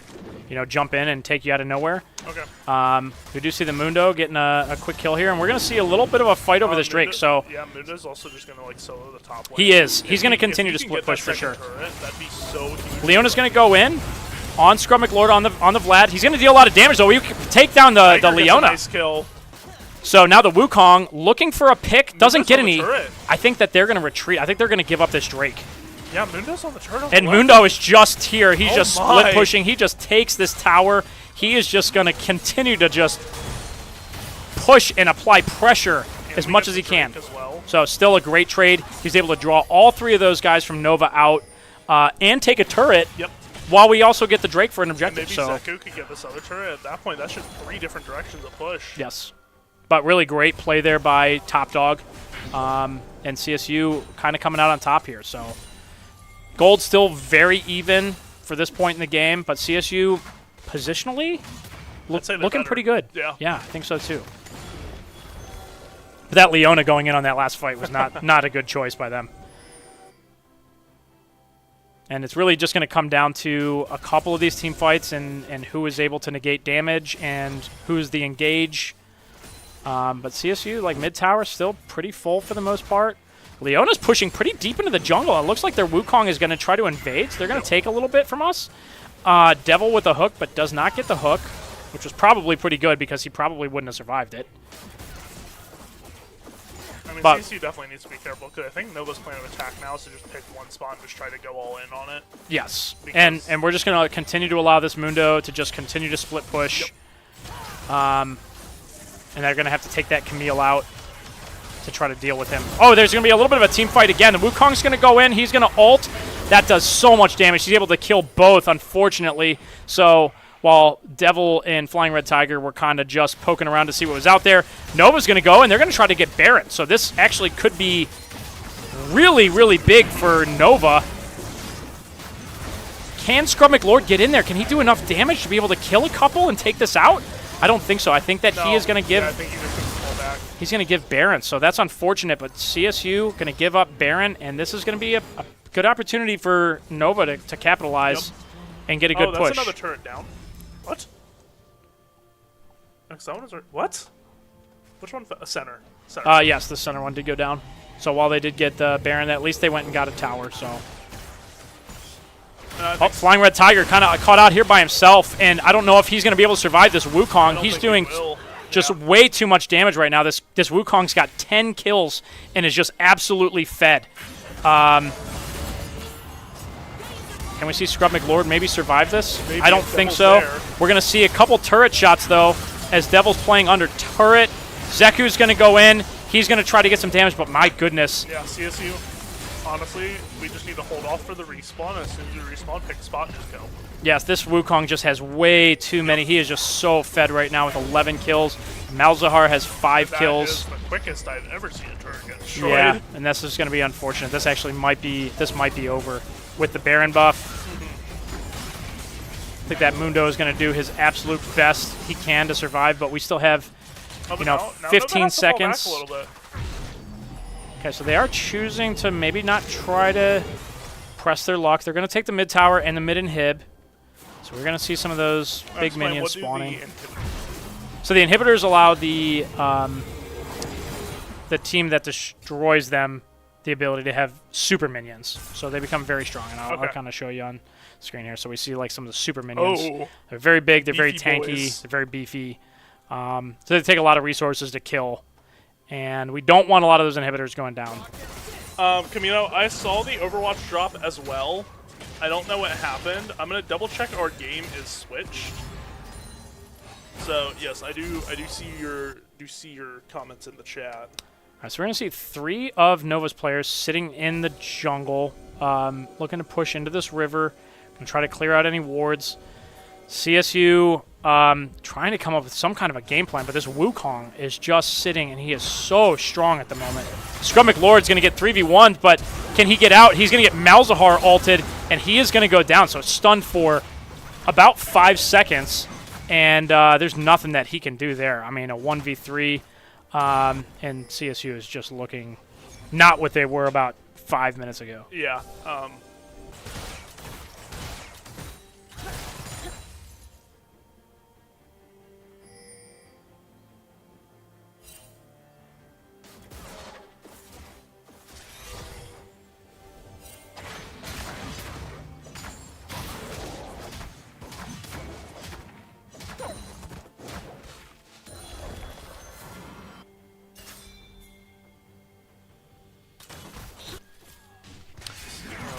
in and take you out of nowhere. Okay. We do see the Mundo getting a quick kill here, and we're going to see a little bit of a fight over this Drake. So yeah, Mundo's also just going to like solo the top lane. He is. He's going to continue to split push for sure. Turret, that'd be so huge. Leona's going to go in on Scrum McLord on the Vlad. He's going to deal a lot of damage though. We can take down the Leona. Nice kill. So now the Wukong looking for a pick, doesn't get any. Turret. I think that they're going to retreat. I think they're going to give up this Drake. Yeah, Mundo's on the turret. And Mundo is just here. He's just split my. pushing. He just takes this tower. He is just going to continue to just push and apply pressure as much as he can. Well. So still a great trade. He's able to draw all three of those guys from NoVa out and take a turret. Yep. While we also get the Drake for an objective. And maybe Zeku could get this other turret. At that point, that's just 3 different directions of push. Yes. But really great play there by Top Dog. And CSU kind of coming out on top here. So gold still very even for this point in the game. But CSU positionally looking pretty good. Yeah. Yeah, I think so too. But that Leona going in on that last fight was not a good choice by them. And it's really just going to come down to a couple of these team fights and who is able to negate damage and who's the engage. But CSU, like mid-tower, still pretty full for the most part. Leona's pushing pretty deep into the jungle. It looks like their Wukong is going to try to invade, so they're going to take a little bit from us. Devil with a hook, but does not get the hook, which was probably pretty good because he probably wouldn't have survived it. I mean, But CSU definitely needs to be careful because I think NoVa's plan of attack now is to just pick one spot and just try to go all in on it. Yes, and we're just going to continue to allow this Mundo to just continue to split push. Yep. And they're going to have to take that Camille out to try to deal with him. Oh, there's going to be a little bit of a team fight again. The Wukong's going to go in. He's going to ult. That does so much damage. He's able to kill both, unfortunately. So while Devil and Flying Red Tiger were kind of just poking around to see what was out there, NoVa's going to go, and they're going to try to get Baron. So this actually could be really, really big for NoVa. Can Scrum McLord get in there? Can he do enough damage to be able to kill a couple and take this out? I don't think so. I think that he is going to give... Yeah, I think he's going to give Baron, so that's unfortunate. But CSU going to give up Baron, and this is going to be a good opportunity for NoVa to capitalize and get a good push. Oh, that's another turret down. What? Next one is what? Which one? Center. Yes, the center one did go down. So while they did get the Baron, at least they went and got a tower. So. Flying Red Tiger kind of caught out here by himself, and I don't know if he's going to be able to survive this Wukong. He's doing just way too much damage right now. This Wukong's got 10 kills and is just absolutely fed. Can we see Scrub McLord maybe survive this? Maybe. I don't think so. There. We're going to see a couple turret shots, though, as Devil's playing under turret. Zeku's going to go in. He's going to try to get some damage, but my goodness. Yeah, CSU. Honestly, we just need to hold off for the respawn. As soon as you respawn, pick a spot and just go. Yes, this Wukong just has way too many. He is just so fed right now with 11 kills. Malzahar has 5 kills. That is the quickest I've ever seen a turret get destroyed. Yeah, and this is going to be unfortunate. This actually might be over with the Baron buff. I think that Mundo is going to do his absolute best he can to survive, but we still have 15 seconds. A little bit. Okay, so they are choosing to maybe not try to press their luck. They're going to take the mid tower and the mid inhib. So we're going to see some of those big minions spawning. So the inhibitors allow the team that destroys them the ability to have super minions. So they become very strong, and I'll kind of show you on screen here. So we see like some of the super minions. Oh, they're very big, they're very tanky, boys. they're very beefy. So they take a lot of resources to kill. And we don't want a lot of those inhibitors going down. Camino, I saw the Overwatch drop as well. I don't know what happened. I'm gonna double check our game is switched. So yes, I do see your comments in the chat. All right, so we're gonna see 3 of NoVa's players sitting in the jungle, looking to push into this river, gonna try to clear out any wards. CSU trying to come up with some kind of a game plan, but this Wukong is just sitting, and he is so strong at the moment. Scrum McLord's going to get 3v1, but can he get out? He's going to get Malzahar ulted, and he is going to go down. So stunned for about 5 seconds, and there's nothing that he can do there. I mean, a 1v3, and CSU is just looking not what they were about 5 minutes ago. Yeah.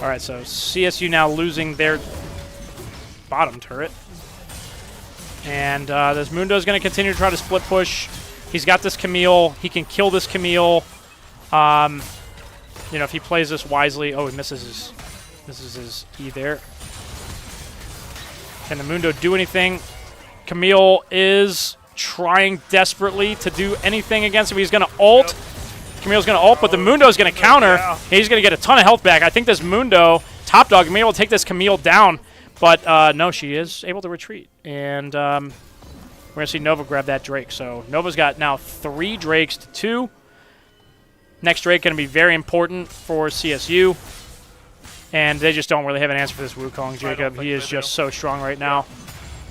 All right, so CSU now losing their bottom turret. And this Mundo's going to continue to try to split push. He's got this Camille. He can kill this Camille. You know, if he plays this wisely. Oh, he misses his E there. Can the Mundo do anything? Camille is trying desperately to do anything against him. He's going to ult. Camille's going to ult, but the Mundo's going to counter. Yeah. He's going to get a ton of health back. I think this Mundo, top dog, may be able to take this Camille down. But no, she is able to retreat. And we're going to see NoVa grab that Drake. So NoVa's got now 3 Drakes to 2. Next Drake going to be very important for CSU. And they just don't really have an answer for this Wukong, Jacob. He is just so strong right now.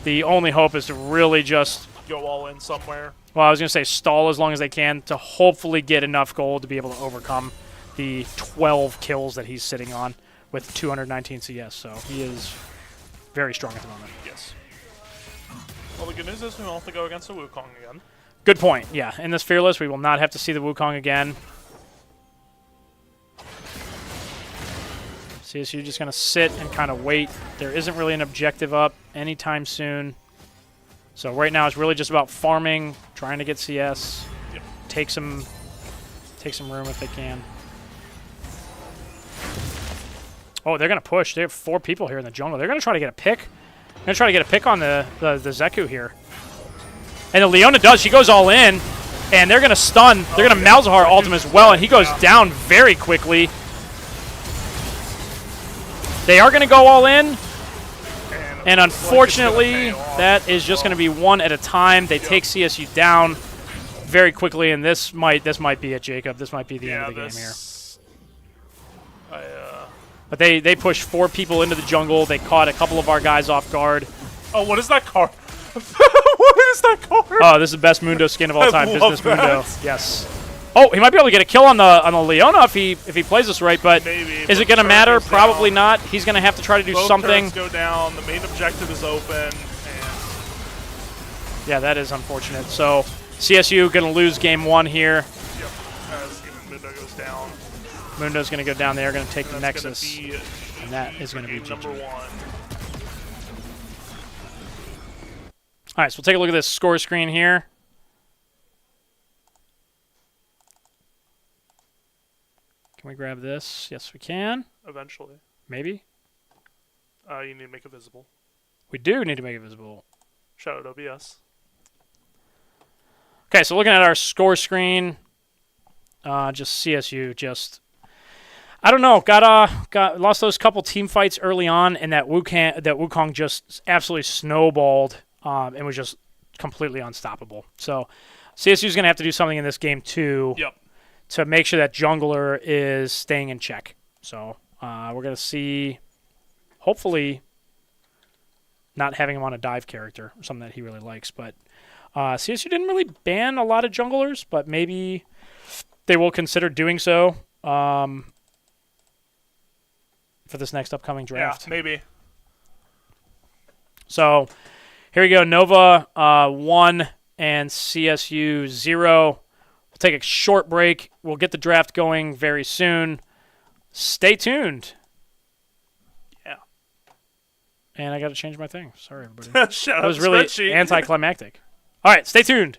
The only hope is to really just Go all in somewhere. well, I was going to say stall as long as they can to hopefully get enough gold to be able to overcome the 12 kills that he's sitting on with 219 CS. So he is very strong at the moment. Yes. Well, the good news is we won't have to go against the Wukong again. Good point. Yeah, in this Fearless, we will not have to see the Wukong again. CSU just going to sit and kind of wait. There isn't really an objective up anytime soon. So right now it's really just about farming, trying to get CS, Yep. take some room if they can. Oh, they're going to push. They have 4 people here in the jungle. They're going to try to get a pick. They're going to try to get a pick on the Zeku here. And the Leona does. She goes all in, and they're going to stun. They're going to Malzahar ult him as well, and he goes down very quickly. They are going to go all in, and unfortunately, that is just going to be one at a time. They take CSU down very quickly, and this might be it, Jacob. This might be the end of the game here. But they pushed 4 people into the jungle. They caught a couple of our guys off guard. Oh, what is that card? What is that card? Oh, this is the best Mundo skin of all time. I love Business Mundo. Yes. Oh, he might be able to get a kill on the Leona if he plays this right, but Maybe, is it going to matter? Probably not. He's going to have to try to do Both something. turrets go down. The main objective is open. And Yeah, that is unfortunate. So CSU going to lose game 1 here. yep, as Mundo goes down. Mundo's going to go down there, going to take the And that's Nexus, gonna be and that is going to be game number GG. 1. All right, so we'll take a look at this score screen here. Can we grab this? Yes, we can. Eventually. Maybe. You need to make it visible. We do need to make it visible. Shout out OBS. Okay, so looking at our score screen, just CSU, just I don't know, got lost those couple team fights early on, and that Wukong just absolutely snowballed and was just completely unstoppable. So CSU's going to have to do something in this game too. Yep. To make sure that jungler is staying in check. So we're going to see, hopefully, not having him on a dive character, something that he really likes. But CSU didn't really ban a lot of junglers, but maybe they will consider doing so for this next upcoming draft. Yeah, maybe. So here we go. NoVa 1 and CSU 0. We'll take a short break. We'll get the draft going very soon. Stay tuned. Yeah. And I got to change my thing. Sorry, everybody. Shout out That was really spreadsheet. anticlimactic. All right, stay tuned.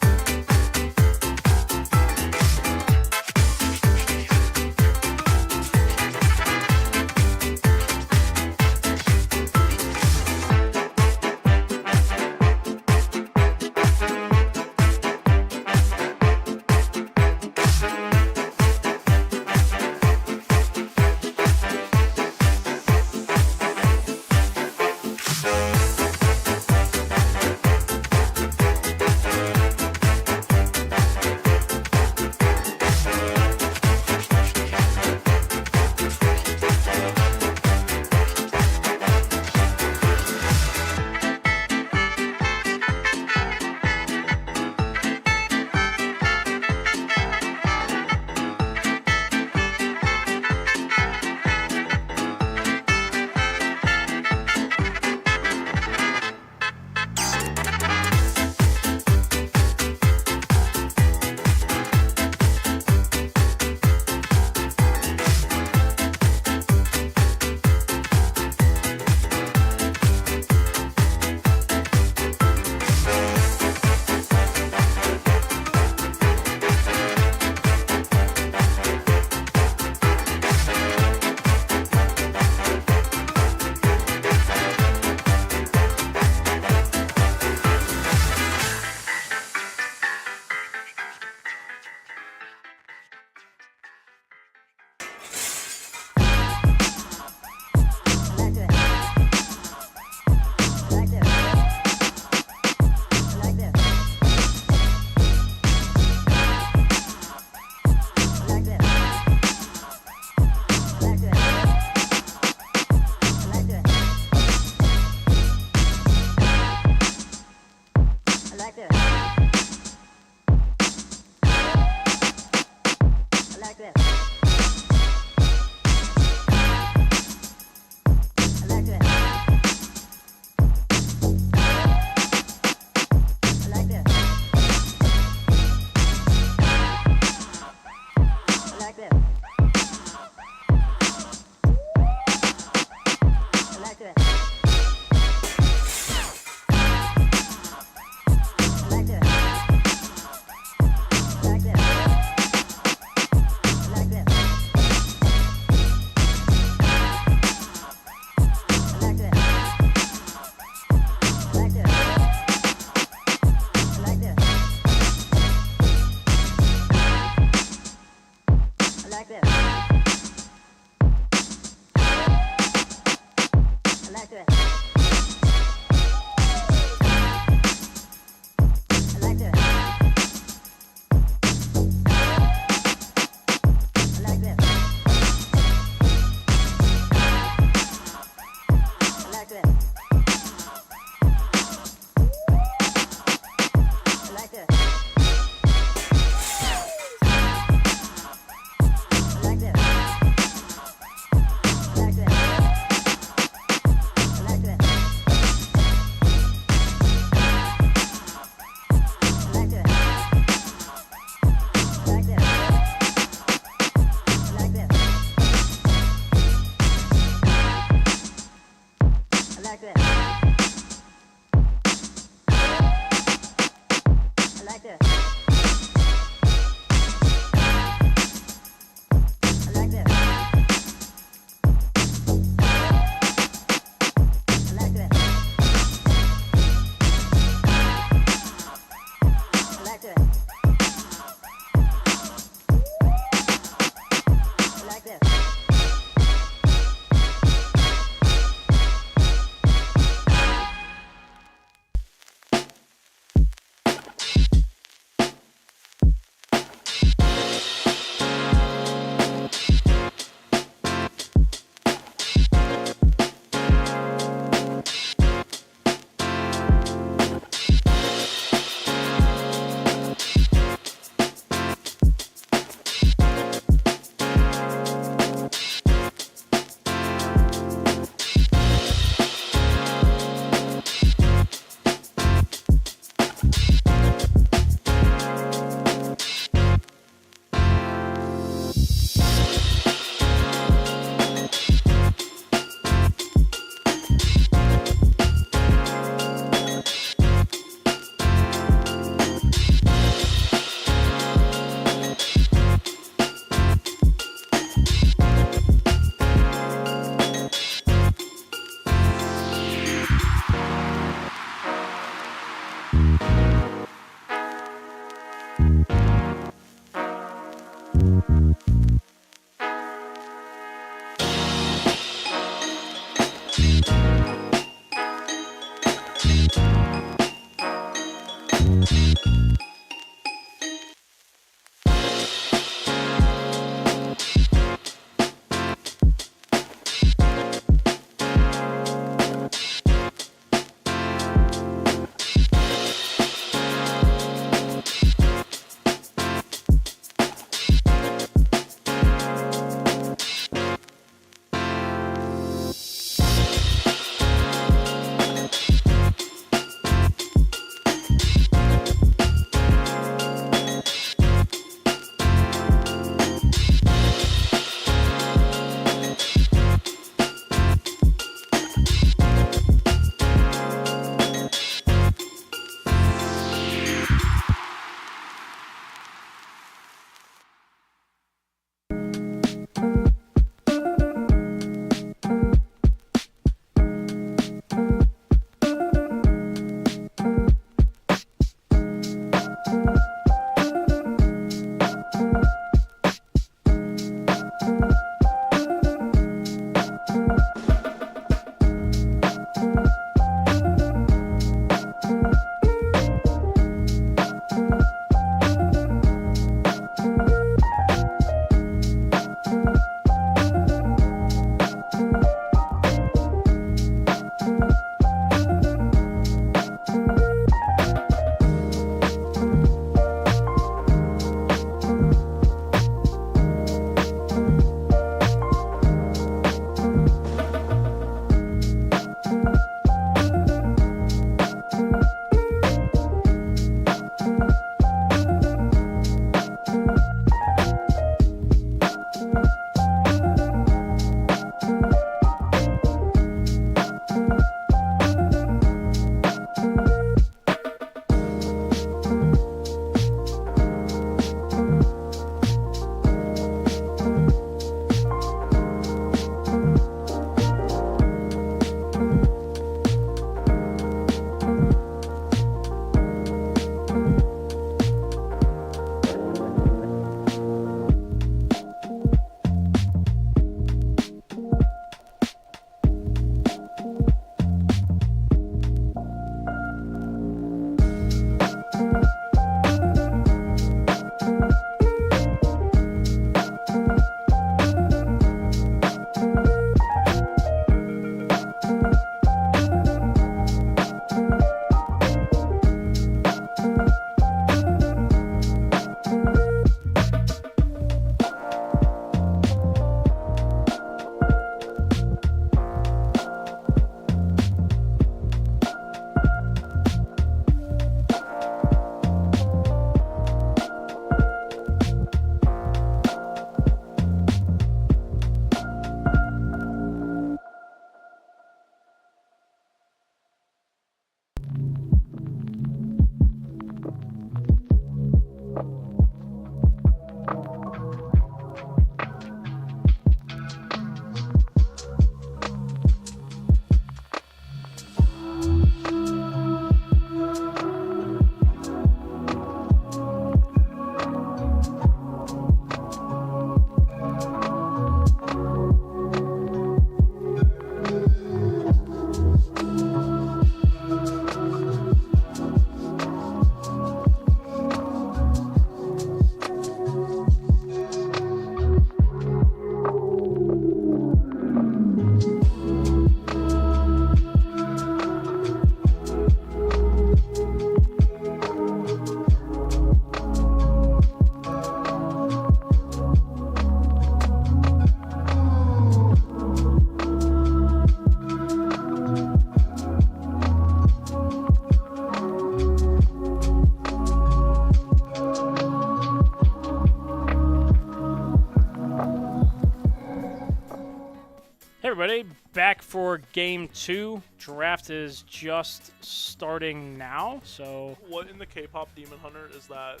everybody. Back for Game 2. Draft is just starting now, so... What in the K-pop Demon Hunter is that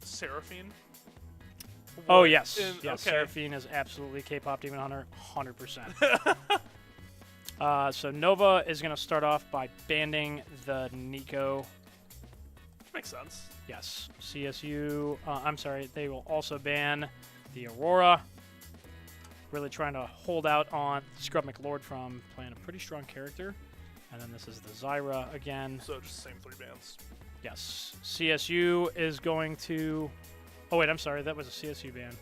Seraphine? Oh, What yes. in- Yes, okay. Seraphine is absolutely K-pop Demon Hunter, 100%. So NoVa is going to start off by banning the Nico. Makes sense. Yes. CSU, I'm sorry, they will also ban the Aurora. Really trying to hold out on Scrub McLord from playing a pretty strong character. And then this is the Zyra again. So just the same 3 bands. Yes. CSU is going to... Oh, wait, I'm sorry. That was a CSU ban.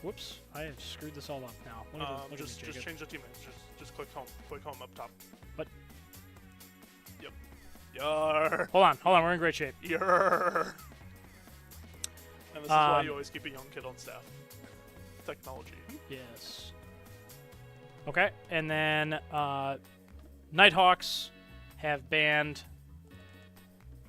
Whoops. I have screwed this all up now. Look at Just me, Jacob. change the team names. Just click home. Click home up top. What? Yep. Yar. Hold on. We're in great shape. Yar. And this is why you always keep a young kid on staff. Technology. Yes. Okay, and then Nighthawks have banned...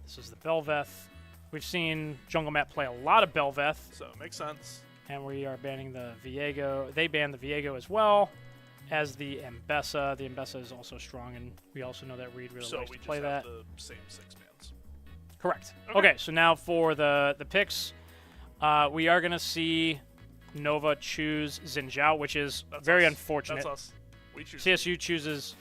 This is the Belveth. We've seen Jungle Map play a lot of Belveth. So it makes sense. And we are banning the Viego. They banned the Viego as well as the Mbessa. The Mbessa is also strong, and we also know that Reed really So likes we to just play have that. the same 6 bands. Correct. Okay. Okay, so now for the picks, we are going to see NoVa choose Xin Zhao, which is That's very us. unfortunate. That's us. We choose. CSU chooses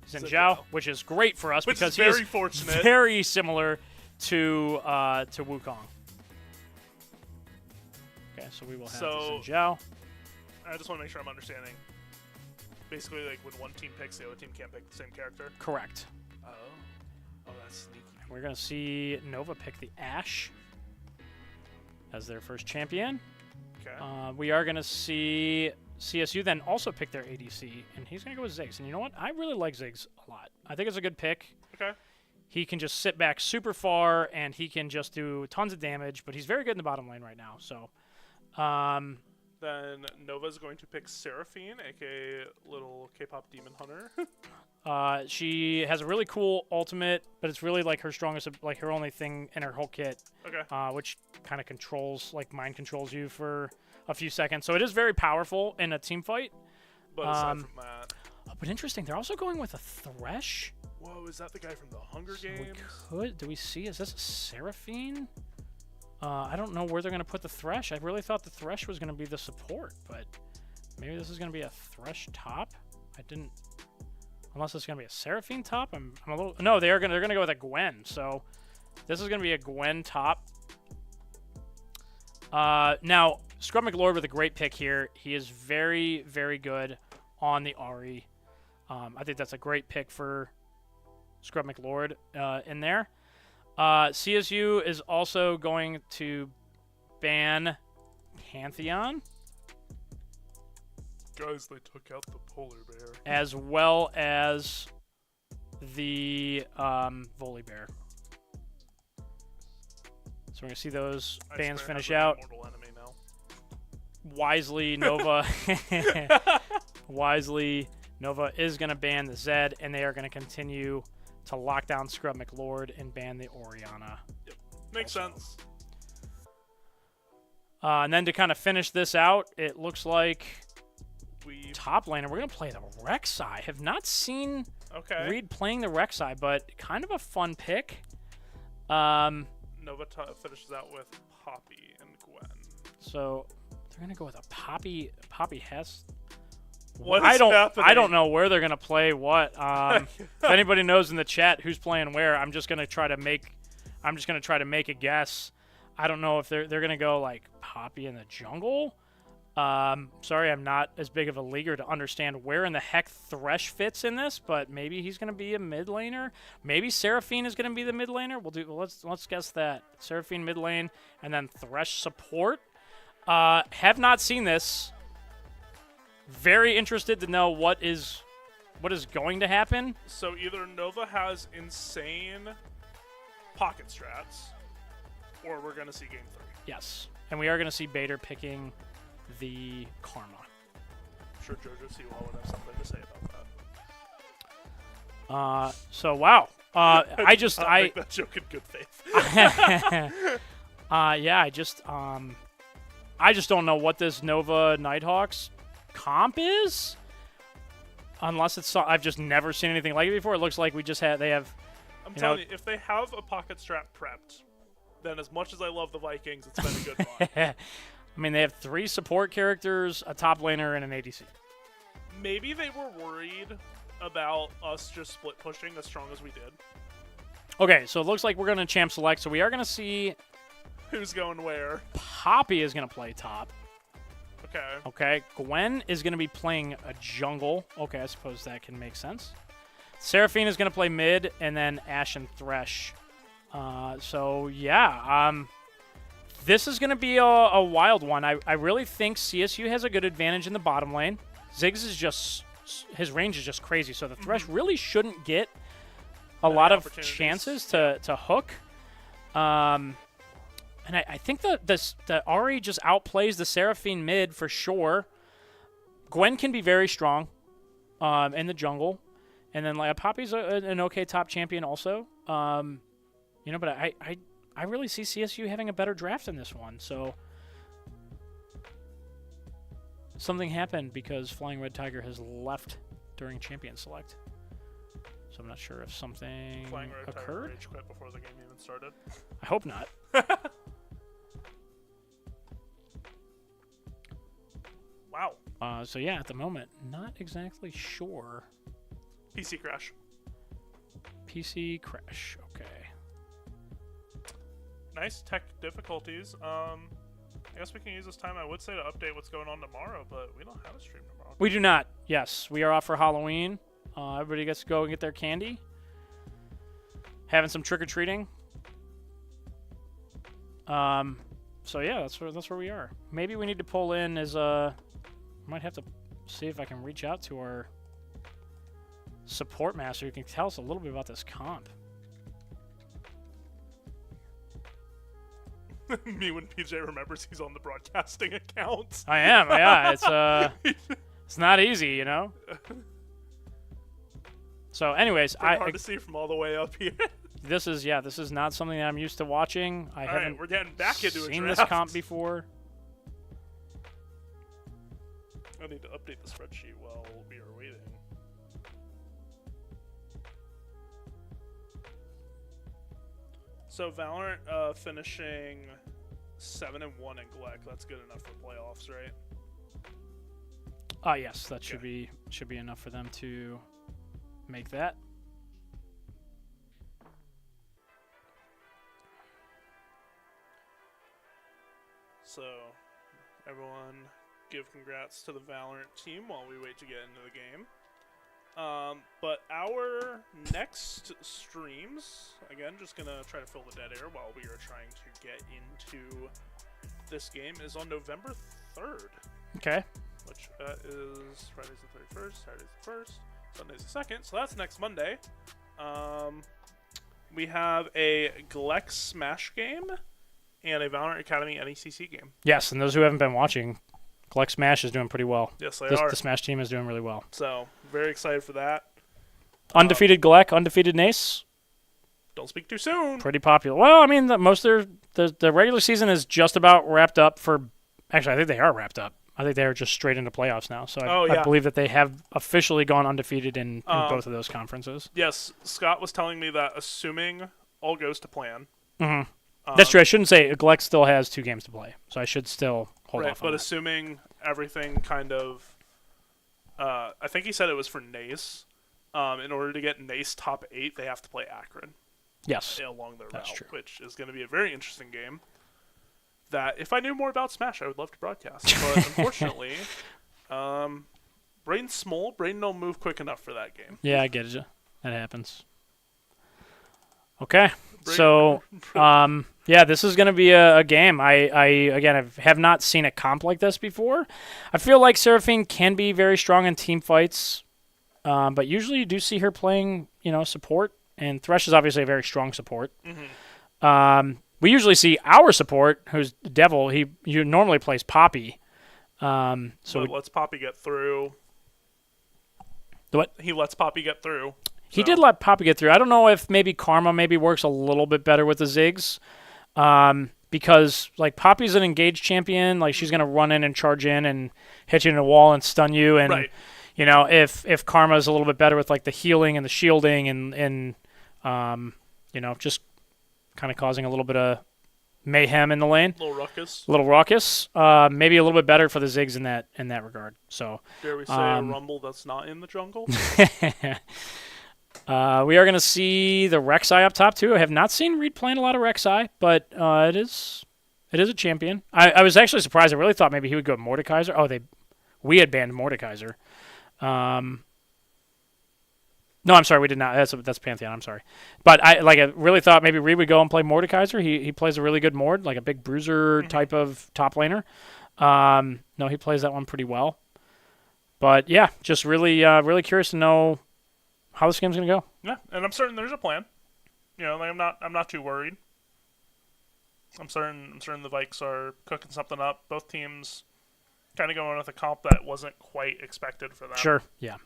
Xin Xin Zhao, Zhao. which is great for us Which because is very he is fortunate. very similar to Wukong. Okay, so we will have So- Xin Zhao. I just want to make sure I'm understanding. Basically, like when one team picks, the other team can't pick the same character. Correct. Oh. Oh, that's sneaky. We're going to see NoVa pick the Ashe as their first champion. Okay. We are going to see CSU then also pick their ADC, and he's going to go with Ziggs. And you know what? I really like Ziggs a lot. I think it's a good pick. Okay. He can just sit back super far, and he can just do tons of damage, but he's very good in the bottom lane right now. So, Then Nova's going to pick Seraphine, aka little K-pop Demon Hunter. she has a really cool ultimate, but it's really like her strongest, like her only thing in her whole kit, Okay. which kind of controls, like mind controls you for a few seconds. So it is very powerful in a team fight. But aside from that, But interesting, they're also going with a Thresh. whoa, is that the guy from the Hunger So Games? do we see, is this a Seraphine? I don't know where they're going to put the Thresh. I really thought the Thresh was going to be the support, but maybe this is going to be a Thresh top. I didn't, unless it's going to be a Seraphine top. I'm a little, no, they're going to go with a Gwen. So this is going to be a Gwen top. Now, Scrub McLord with a great pick here. He is very, very good on the Ahri. I think that's a great pick for Scrub McLord in there. CSU is also going to ban Pantheon, Guys, they took out the polar bear. as well as the Volibear. So we're going to see those I bans swear, finish has an out. immortal enemy now. Wisely, NoVa is going to ban the Zed, and they are going to continue to lock down Scrub McLord and ban the Orianna. Makes sense. And then to kind of finish this out, it looks like We top laner, we're going to play the Rek'Sai. Have not seen okay. Reed playing the Rek'Sai, but kind of a fun pick. Nova finishes out with Poppy and Gwen. So they're going to go with a Poppy. Poppy has... What I is don't happening? know where they're going to play what. If anybody knows in the chat who's playing where, I'm just going to try to make a guess. I don't know if they're going to go like Poppy in the jungle. Sorry, I'm not as big of a leaguer to understand where in the heck Thresh fits in this, but maybe he's going to be a mid laner. Maybe Seraphine is going to be the mid laner. Let's guess that. Seraphine mid lane and then Thresh support. Have not seen this. Very interested to know what is going to happen. So either Nova has insane pocket strats, or we're going to see game 3. Yes, and we are going to see Bader picking the Karma. I'm sure Jojo Siwa would have something to say about that. So wow. I make that joke in good faith. I just don't know what this Nova Nighthawks comp is. unless it's I've just never seen anything like it before. It looks like they have. I'm telling you, if they have a pocket strap prepped, then as much as I love the Vikings, it's been a good run. I mean, they have 3 support characters, a top laner, and an ADC. Maybe they were worried about us just split pushing as strong as we did. Okay, so it looks like we're going to champ select, so we are going to see who's going where. Poppy is going to play top. Okay. Okay, Gwen is going to be playing a jungle. Okay, I suppose that can make sense. Seraphine is going to play mid, and then Ashe and Thresh. So, yeah, this is going to be a wild one. I really think CSU has a good advantage in the bottom lane. Ziggs is just, his range is just crazy, so the Thresh really shouldn't get a lot of chances to hook. And I think the Ahri just outplays the Seraphine mid for sure. Gwen can be very strong in the jungle. And then like Poppy's an okay top champion also. But I really see CSU having a better draft in this one. So something happened because Flying Red Tiger has left during champion select. So I'm not sure if something Flying Red occurred. Tiger rage quit before the game even started. I hope not. Wow. So yeah, at the moment, not exactly sure. PC crash. PC crash. Okay. Nice tech difficulties. I guess we can use this time, I would say, to update what's going on tomorrow, but we don't have a stream tomorrow. We do not. Yes, we are off for Halloween. Everybody gets to go and get their candy. Having some trick-or-treating. So yeah, that's where we are. Maybe we need to pull in as might have to see if I can reach out to our support master who can tell us a little bit about this comp. Me when PJ remembers he's on the broadcasting account. I am, yeah. It's not easy, you know. So, anyways, hard to see from all the way up here. This is not something that I'm used to watching. I haven't we're getting back into seen this comp before. I need to update the spreadsheet while we are waiting. So Valorant finishing 7-1 in Gleck. That's good enough for playoffs, right? Yes, that should be enough for them to make that. So everyone give congrats to the Valorant team while we wait to get into the game. But our next streams, again, just going to try to fill the dead air while we are trying to get into this game, is on November 3rd. Okay. Which is Friday's the 31st, Saturday's the 1st, Sunday's the 2nd, so that's next Monday. We have a Gleck Smash game and a Valorant Academy NECC game. Yes, and those who haven't been watching, Gleck Smash is doing pretty well. Yes, they are. The Smash team is doing really well. So, very excited for that. Undefeated Gleck, undefeated NECC. Don't speak too soon. Pretty popular. Well, I mean, the regular season is just about wrapped up for... Actually, I think they are wrapped up. I think they are just straight into playoffs now. So I believe that they have officially gone undefeated in both of those conferences. Yes, Scott was telling me that assuming all goes to plan. Mm-hmm. That's true. I shouldn't say Gleck still has 2 games to play, so I should still hold off on but that. Assuming everything kind of... I think he said it was for NECC. In order to get NECC top 8, they have to play Akron. Yes. Along their That's route, true. which is going to be a very interesting game. That, if I knew more about Smash, I would love to broadcast. But unfortunately, Brain's small. Brain don't move quick enough for that game. Yeah, I get it. That happens. Okay. So, this is going to be a game. I have not seen a comp like this before. I feel like Seraphine can be very strong in team fights, but usually you do see her playing, support, and Thresh is obviously a very strong support. Mm-hmm. We usually see our support, who's Devil. He normally plays Poppy. So lets Poppy get through. What? He lets Poppy get through. He did let Poppy get through. I don't know if maybe Karma works a little bit better with the Ziggs. Because, Poppy's an engaged champion. She's going to run in and charge in and hit you in a wall and stun you. And, right. you know, if Karma's a little bit better with like the healing and the shielding and you know, just kind of causing a little bit of mayhem in the lane. Little ruckus. Maybe a little bit better for the Ziggs in that regard. So dare we say a rumble that's not in the jungle? We are going to see the Rek'Sai up top too. I have not seen Reed playing a lot of Rek'Sai, but it is a champion. I was actually surprised. I really thought maybe he would go Mordekaiser. Oh, we had banned Mordekaiser. No, I'm sorry, we did not. That's Pantheon. I'm sorry, but I really thought maybe Reed would go and play Mordekaiser. He plays a really good Mord, like a big bruiser type of top laner. No, he plays that one pretty well. But yeah, just really curious to know how this game's gonna go. Yeah, and I'm certain there's a plan. You know, like I'm not too worried. I'm certain the Vikes are cooking something up. Both teams kind of going with a comp that wasn't quite expected for them. Sure. Yeah.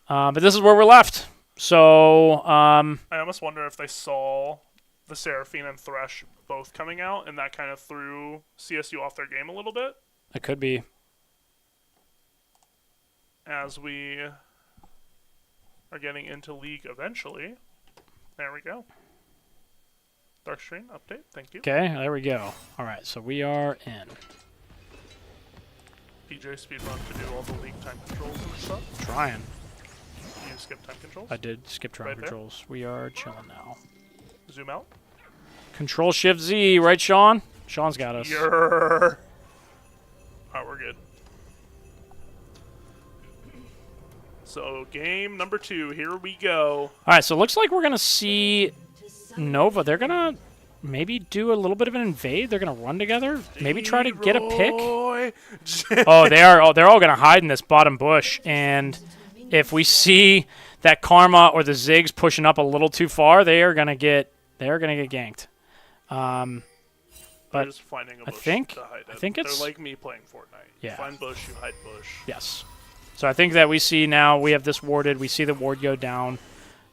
But this is where we're left. So I almost wonder if they saw the Seraphine and Thresh both coming out, and that kind of threw CSU off their game a little bit. It could be. As we are getting into League eventually. There we go. Dark Stream update. Thank you. Okay, there we go. All right, so we are in. PJ speedrun to do all the League time controls and stuff. Trying. You skip time controls? I did skip time controls. We are chilling now. Zoom out. Control Shift Z, right, Sean? Sean's got us. Alright, we're good. So, game number 2. Here we go. All right, so it looks like we're going to see NoVa. They're going to maybe do a little bit of an invade. They're going to run together. Maybe try to get a pick. Oh, they're all going to hide in this bottom bush. And if we see that Karma or the Ziggs pushing up a little too far, they are going to get ganked. But just finding a bush to hide in. I think it's they're like me playing Fortnite. Yeah. You find bush, you hide bush. Yes. So I think that we see now we have this warded. We see the ward go down,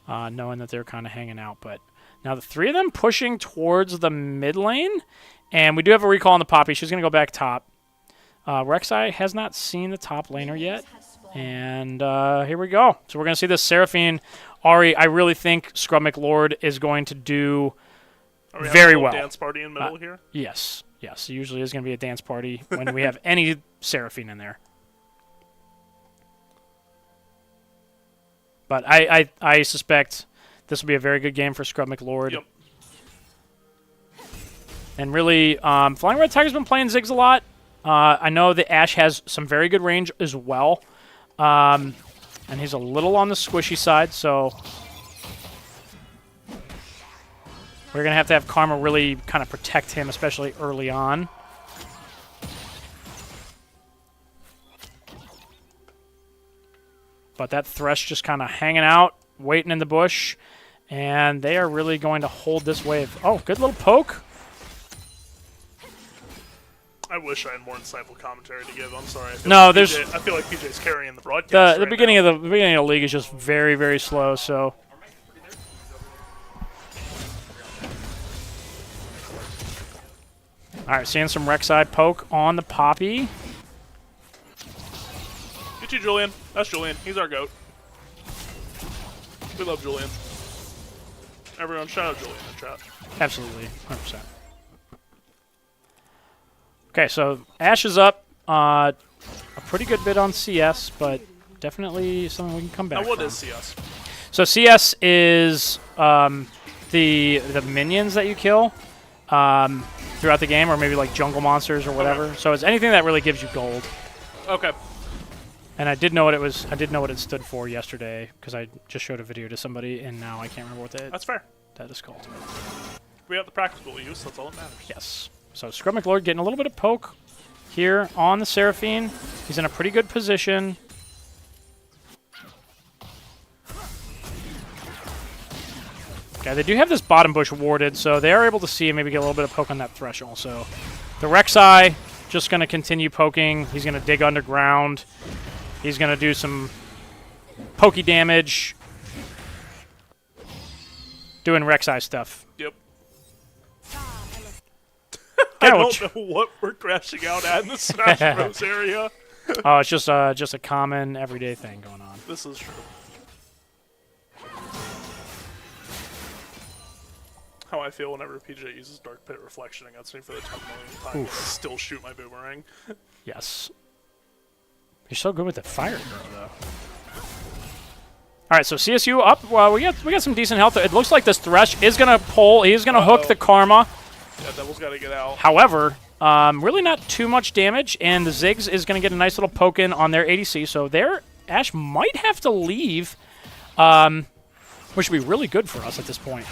knowing that they're kind of hanging out. But now the three of them pushing towards the mid lane, and we do have a recall on the Poppy. She's going to go back top. Rek'Sai has not seen the top laner yet, and here we go. So we're going to see this Seraphine. Ari, I really think Scrub McLord is going to do very well. Dance party in the middle here? Yes. Yes, it usually is going to be a dance party when we have any Seraphine in there. But I suspect this will be a very good game for Scrub McLord. Yep. And really, Flying Red Tiger's been playing Ziggs a lot. I know that Ashe has some very good range as well. And he's a little on the squishy side, so we're going to have Karma really kind of protect him, especially early on. But that Thresh just kind of hanging out, waiting in the bush. And they are really going to hold this wave. Oh, good little poke. I wish I had more insightful commentary to give. I'm sorry. I feel like PJ's carrying the broadcast. The beginning of the league is just very, very slow, so. Alright, seeing some Rek'Sai poke on the Poppy. Get you, Julian. That's Julian. He's our GOAT. We love Julian. Everyone shout out Julian in the chat. Absolutely. 100%. Okay, so Ashe is up. A pretty good bit on CS, but definitely something we can come back Now, what from. is CS? So CS is the minions that you kill throughout the game, or maybe like jungle monsters or whatever. Okay. So it's anything that really gives you gold. Okay. And I did know what it was. I did know what it stood for yesterday because I just showed a video to somebody, and now I can't remember what That's fair. That is called. We have the practical use. That's all that matters. Yes. So Scrub McLord getting a little bit of poke here on the Seraphine. He's in a pretty good position. Okay, they do have this bottom bush warded, so they are able to see and maybe get a little bit of poke on that Thresh also. The Rek'Sai just going to continue poking. He's going to dig underground. He's going to do some pokey damage. Doing Rek'Sai stuff. Yep. I don't know what we're crashing out at in the Smash Bros area. Oh, it's just a common everyday thing going on. This is true. How I feel whenever PJ uses Dark Pit Reflection against me for the 10 millionth time, and I still shoot my boomerang. Yes. You're so good with the fire throw, though. All right, so CSU up. Well, we got some decent health. It looks like this Thresh is gonna pull. He's gonna hook the Karma. Yeah, Devil's got to get out. However, really not too much damage, and the Ziggs is gonna get a nice little poke in on their ADC. So their Ashe might have to leave, which would be really good for us at this point.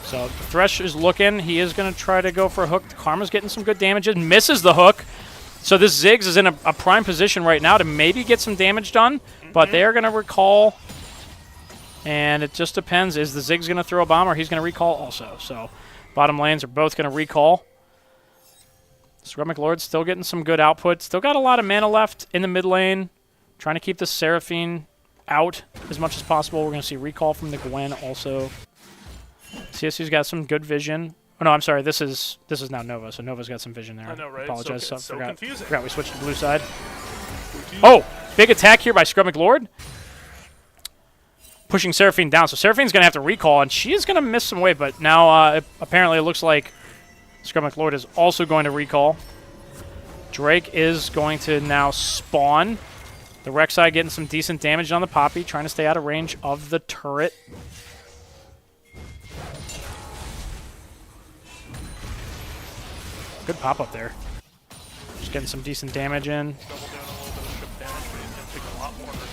So the Thresh is looking. He is going to try to go for a hook. The Karma's getting some good damage. It misses the hook. So this Ziggs is in a prime position right now to maybe get some damage done. But they are going to recall. And it just depends. Is the Ziggs going to throw a bomb or he's going to recall also? So bottom lanes are both going to recall. Scrummick Lord's still getting some good output. Still got a lot of mana left in the mid lane. Trying to keep the Seraphine out as much as possible. We're going to see recall from the Gwen also. CSU's got some good vision. Oh no, I'm sorry. This is now NoVa, so NoVa's got some vision there. I know, right? Apologize. So confusing. Forgot we switched to the blue side. Oh, big attack here by Scrummick Lord. Pushing Seraphine down. So Seraphine's going to have to recall, and she is going to miss some wave, but now apparently it looks like Scrummick Lord is also going to recall. Drake is going to now spawn. The Rek'Sai getting some decent damage on the Poppy, trying to stay out of range of the turret. Good pop up there. Just getting some decent damage in.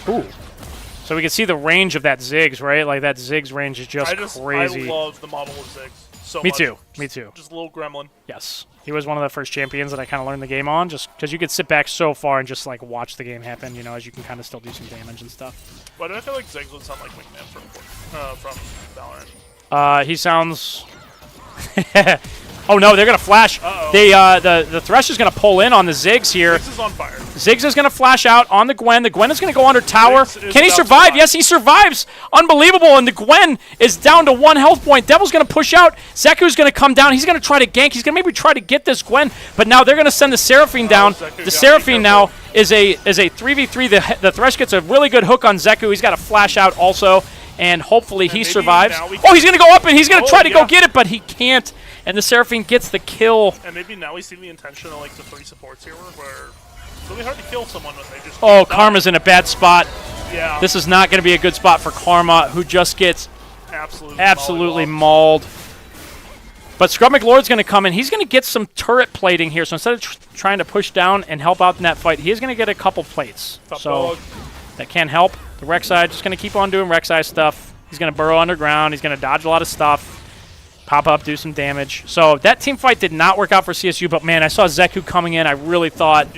Ooh. So we can see the range of that Ziggs, right? Like that Ziggs range is just crazy. I love the model of Ziggs so Me much. too. Me too. Just a little gremlin. Yes. He was one of the first champions that I kind of learned the game on, just because you could sit back so far and just like watch the game happen, you know, as you can kind of still do some damage and stuff. Why do I feel like Ziggs would sound like Wingman from Valorant? He sounds... Oh no, they're gonna flash. The Thresh is gonna pull in on the Ziggs here. Ziggs is on fire. Ziggs is gonna flash out on the Gwen. The Gwen is gonna go under tower. Can he survive? Yes, he survives. Unbelievable. And the Gwen is down to 1 health point. Devil's gonna push out. Zeku's gonna come down. He's gonna try to gank. He's gonna maybe try to get this Gwen, but now they're gonna send the Seraphine down. The Seraphine now is a 3v3. The Thresh gets a really good hook on Zeku. He's got to flash out also, and hopefully he survives. Oh, he's gonna go up and he's gonna try to go get it, but he can't. And the Seraphine gets the kill. And maybe now we see the intention of like the 3 supports here, where it's really hard to kill someone when they just. Oh, Karma's in a bad spot. Yeah. This is not going to be a good spot for Karma, who just gets absolutely mauled. But Scrummick Lord's going to come in. He's going to get some turret plating here. So instead of trying to push down and help out in that fight, he's going to get a couple plates. That can help. The Rek'Sai just going to keep on doing Rek'Sai stuff. He's going to burrow underground. He's going to dodge a lot of stuff. Pop up, do some damage. So that team fight did not work out for CSU, but man, I saw Zeku coming in. I really thought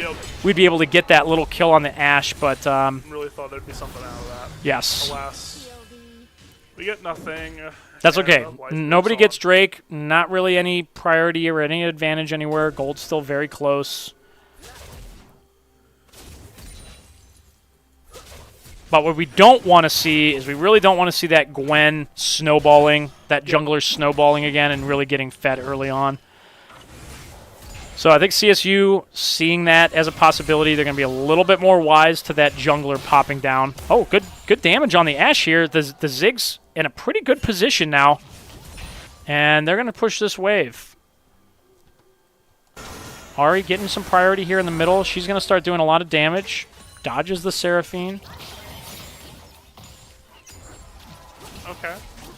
we'd be able to get that little kill on the Ashe, but... really thought there'd be something out of that. Yes. Alas, we get nothing. That's okay. Nobody gets Drake. Not really any priority or any advantage anywhere. Gold's still very close. But what we don't want to see is we really don't want to see that Gwen snowballing, that jungler snowballing again and really getting fed early on. So I think CSU, seeing that as a possibility, they're going to be a little bit more wise to that jungler popping down. Oh, good damage on the Ashe here. The Ziggs in a pretty good position now. And they're going to push this wave. Ari getting some priority here in the middle. She's going to start doing a lot of damage. Dodges the Seraphine.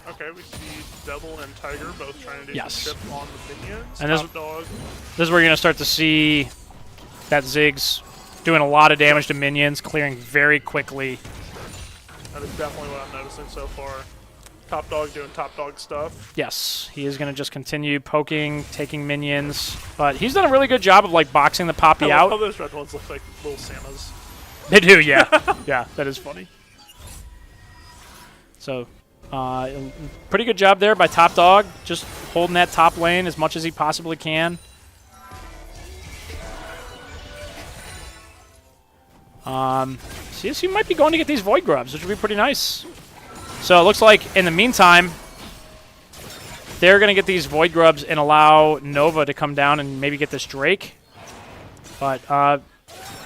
Okay, we see Devil and Tiger both trying to do some chip on the minions. And this is where you're going to start to see that Ziggs doing a lot of damage to minions, clearing very quickly. That is definitely what I'm noticing so far. Top Dog doing Top Dog stuff. Yes, he is going to just continue poking, taking minions. But he's done a really good job of like boxing the Poppy out. I love how those red ones look like little Santas. They do, yeah. Yeah, that is funny. So... pretty good job there by Top Dog, just holding that top lane as much as he possibly can. CSU might be going to get these Void Grubs, which would be pretty nice. So it looks like in the meantime, they're going to get these Void Grubs and allow NoVa to come down and maybe get this Drake. But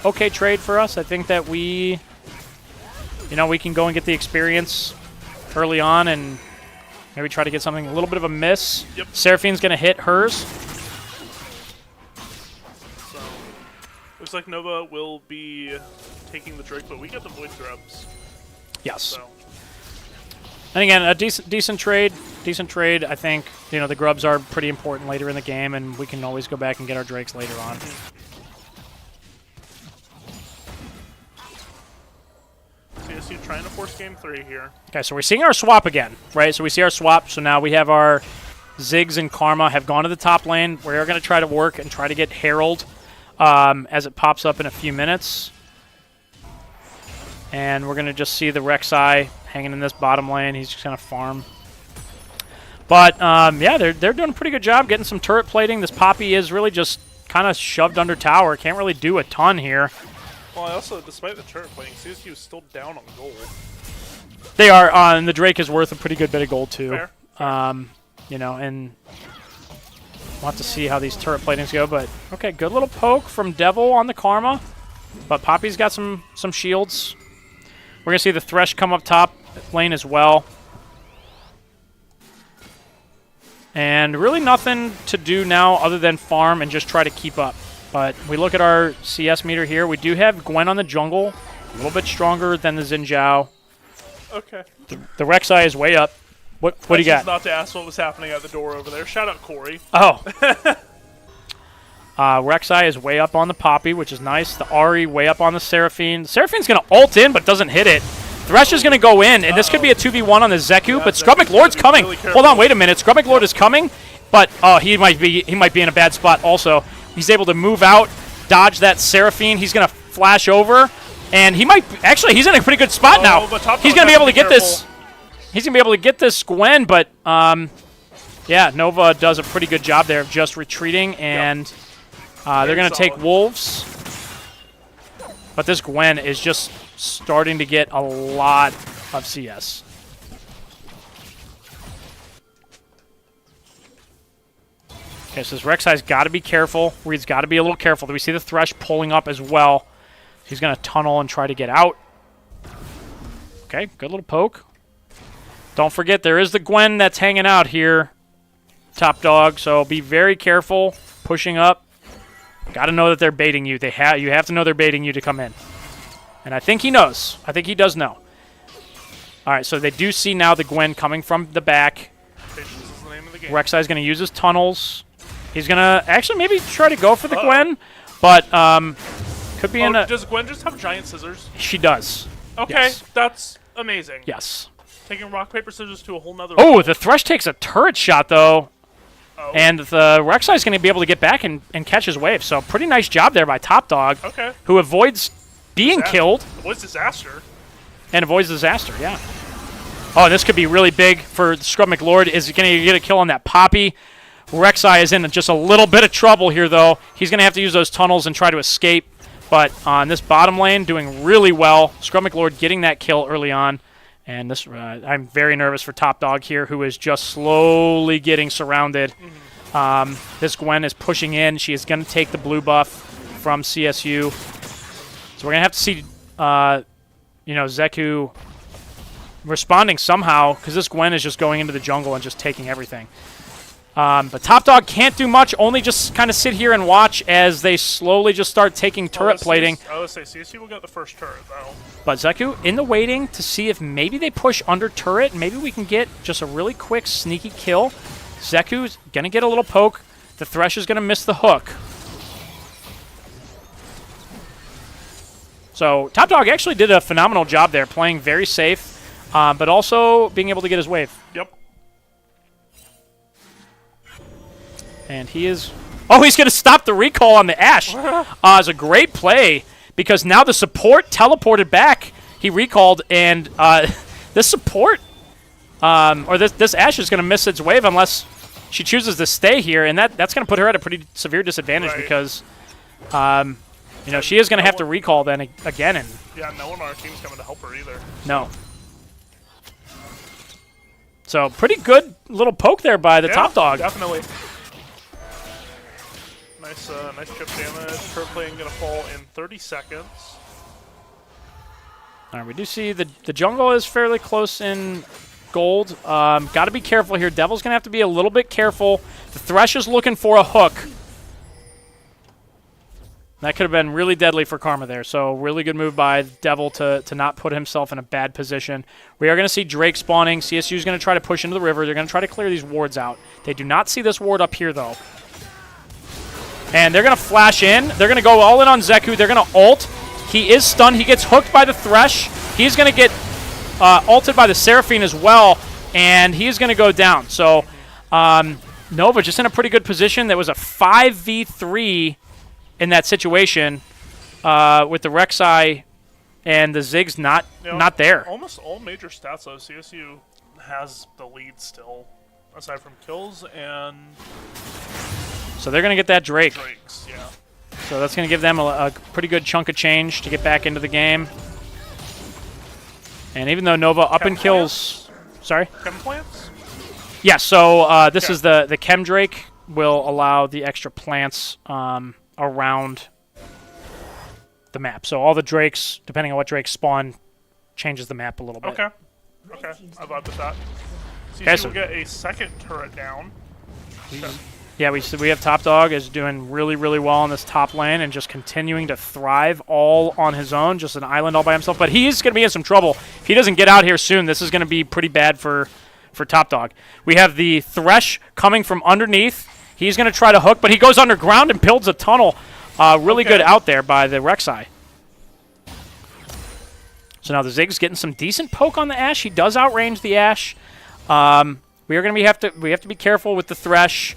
okay trade for us. I think that we can go and get the experience early on and maybe try to get something, a little bit of a miss. Yep. Seraphine's going to hit hers. So, looks like NoVa will be taking the Drake, but we get the Void Grubs. Yes. So. And again, a decent trade. Decent trade. I think, the grubs are pretty important later in the game, and we can always go back and get our Drakes later on. CSU trying to force game 3 here. Okay, so we're seeing our swap again, right? So we see our swap. So now we have our Ziggs and Karma have gone to the top lane. We're going to try to work and try to get Herald as it pops up in a few minutes. And we're going to just see the Rek'Sai hanging in this bottom lane. He's just going to farm. But, yeah, they're doing a pretty good job getting some turret plating. This Poppy is really just kind of shoved under tower. Can't really do a ton here. Well, also, despite the turret plating, CSU is still down on gold. They are, and the Drake is worth a pretty good bit of gold, too. Fair. And we'll have to see how these turret platings go. But, okay, good little poke from Devil on the Karma. But Poppy's got some shields. We're going to see the Thresh come up top lane as well. And really nothing to do now other than farm and just try to keep up. But we look at our CS meter here. We do have Gwen on the jungle. A little bit stronger than the Xin Zhao. Okay. The Rek'Sai is way up. What do you got? Not to ask what was happening at the door over there. Shout out Corey. Oh. Rek'Sai is way up on the Poppy, which is nice. The Ahri way up on the Seraphine. Seraphine's going to ult in, but doesn't hit it. Thresh is going to go in, and this could be a 2v1 on the Zeku, but Scrub McLord's coming. Really Hold on, wait a minute. Scrub McLord is coming, but he might be in a bad spot also. He's able to move out, dodge that Seraphine. He's going to flash over, and he might actually he's in a pretty good spot now. He's going to be able to get this. He's going to be able to get this Gwen, but yeah, NoVa does a pretty good job there of just retreating, and they're going to take Wolves. But this Gwen is just starting to get a lot of CS. Okay, so this Rek'Sai's got to be careful. Reed's got to be a little careful. Do we see the Thresh pulling up as well? He's going to tunnel and try to get out. Okay, good little poke. Don't forget, there is the Gwen that's hanging out here, top dog, so be very careful pushing up. Got to know that they're baiting you. You have to know they're baiting you to come in. And I think he knows. I think he does know. All right, so they do see now the Gwen coming from the back. Patience is the name of the game. Rek'Sai's going to use his tunnels. He's going to actually maybe try to go for the Gwen, but could be in a... Does Gwen just have giant scissors? She does. Okay, Yes. that's amazing. Yes. Taking rock, paper, scissors to a whole nother Oh, level. the Thresh takes a turret shot, though. Oh. And the Rek'Sai's going to be able to get back and catch his wave. So pretty nice job there by Top Dog, Okay. who avoids being killed. Avoids disaster. And avoids disaster, yeah. Oh, this could be really big for Scrub McLord. Is going to get a kill on that Poppy. Rek'Sai is in just a little bit of trouble here, though. He's going to have to use those tunnels and try to escape. But on this bottom lane, doing really well. Scrub McLord getting that kill early on. And this, I'm very nervous for Top Dog here, who is just slowly getting surrounded. This Gwen is pushing in. She is going to take the blue buff from CSU. So we're going to have to see, Zeku responding somehow, because this Gwen is just going into the jungle and just taking everything. But Top Dog can't do much, only just kind of sit here and watch as they slowly just start taking turret plating. I would say CSU will get the first turret, though. But Zeku in the waiting to see if maybe they push under turret. Maybe we can get just a really quick, sneaky kill. Zeku's going to get a little poke. The Thresh is going to miss the hook. So Top Dog actually did a phenomenal job there, playing very safe, but also being able to get his wave. Yep. And he is... Oh, he's going to stop the recall on the Ashe. It's a great play, because now the support teleported back. He recalled, and this support, or this Ashe is going to miss its wave unless she chooses to stay here, and that's going to put her at a pretty severe disadvantage because, she is going to have to recall then again. And yeah, no one on our team's coming to help her either. No. So pretty good little poke there by the Top Dog. Definitely. Nice Nice chip damage. Turret plane going to fall in 30 seconds. All right, we do see the jungle is fairly close in gold. Got to be careful here. Devil's going to have to be a little bit careful. The Thresh is looking for a hook. That could have been really deadly for Karma there. So really good move by Devil to not put himself in a bad position. We are going to see Drake spawning. CSU is going to try to push into the river. They're going to try to clear these wards out. They do not see this ward up here, though. And they're going to flash in. They're going to go all in on Zeku. They're going to ult. He is stunned. He gets hooked by the Thresh. He's going to get ulted by the Seraphine as well, and he's going to go down. So NoVa just in a pretty good position. There was a 5v3 in that situation with the Rek'Sai and the Ziggs not there. Almost all major stats, though, CSU has the lead still, aside from kills and... So they're going to get that Drake. Drakes, yeah. So that's going to give them a pretty good chunk of change to get back into the game. And even though NoVa up in kills... Sorry? Chem plants? Yeah, so this is the Chem Drake will allow the extra plants around the map. So all the Drakes, depending on what Drake spawn, changes the map a little bit. Okay. I vibe with that. Okay, CSU will get a second turret down. Yeah, we have Top Dog is doing really, really well on this top lane and just continuing to thrive all on his own, just an island all by himself. But he's going to be in some trouble. If he doesn't get out here soon, this is going to be pretty bad for Top Dog. We have the Thresh coming from underneath. He's going to try to hook, but he goes underground and builds a tunnel. Really good out there by the Rek'Sai. So now the Zig's getting some decent poke on the Ashe. He does outrange the Ashe. We have to be careful with the Thresh.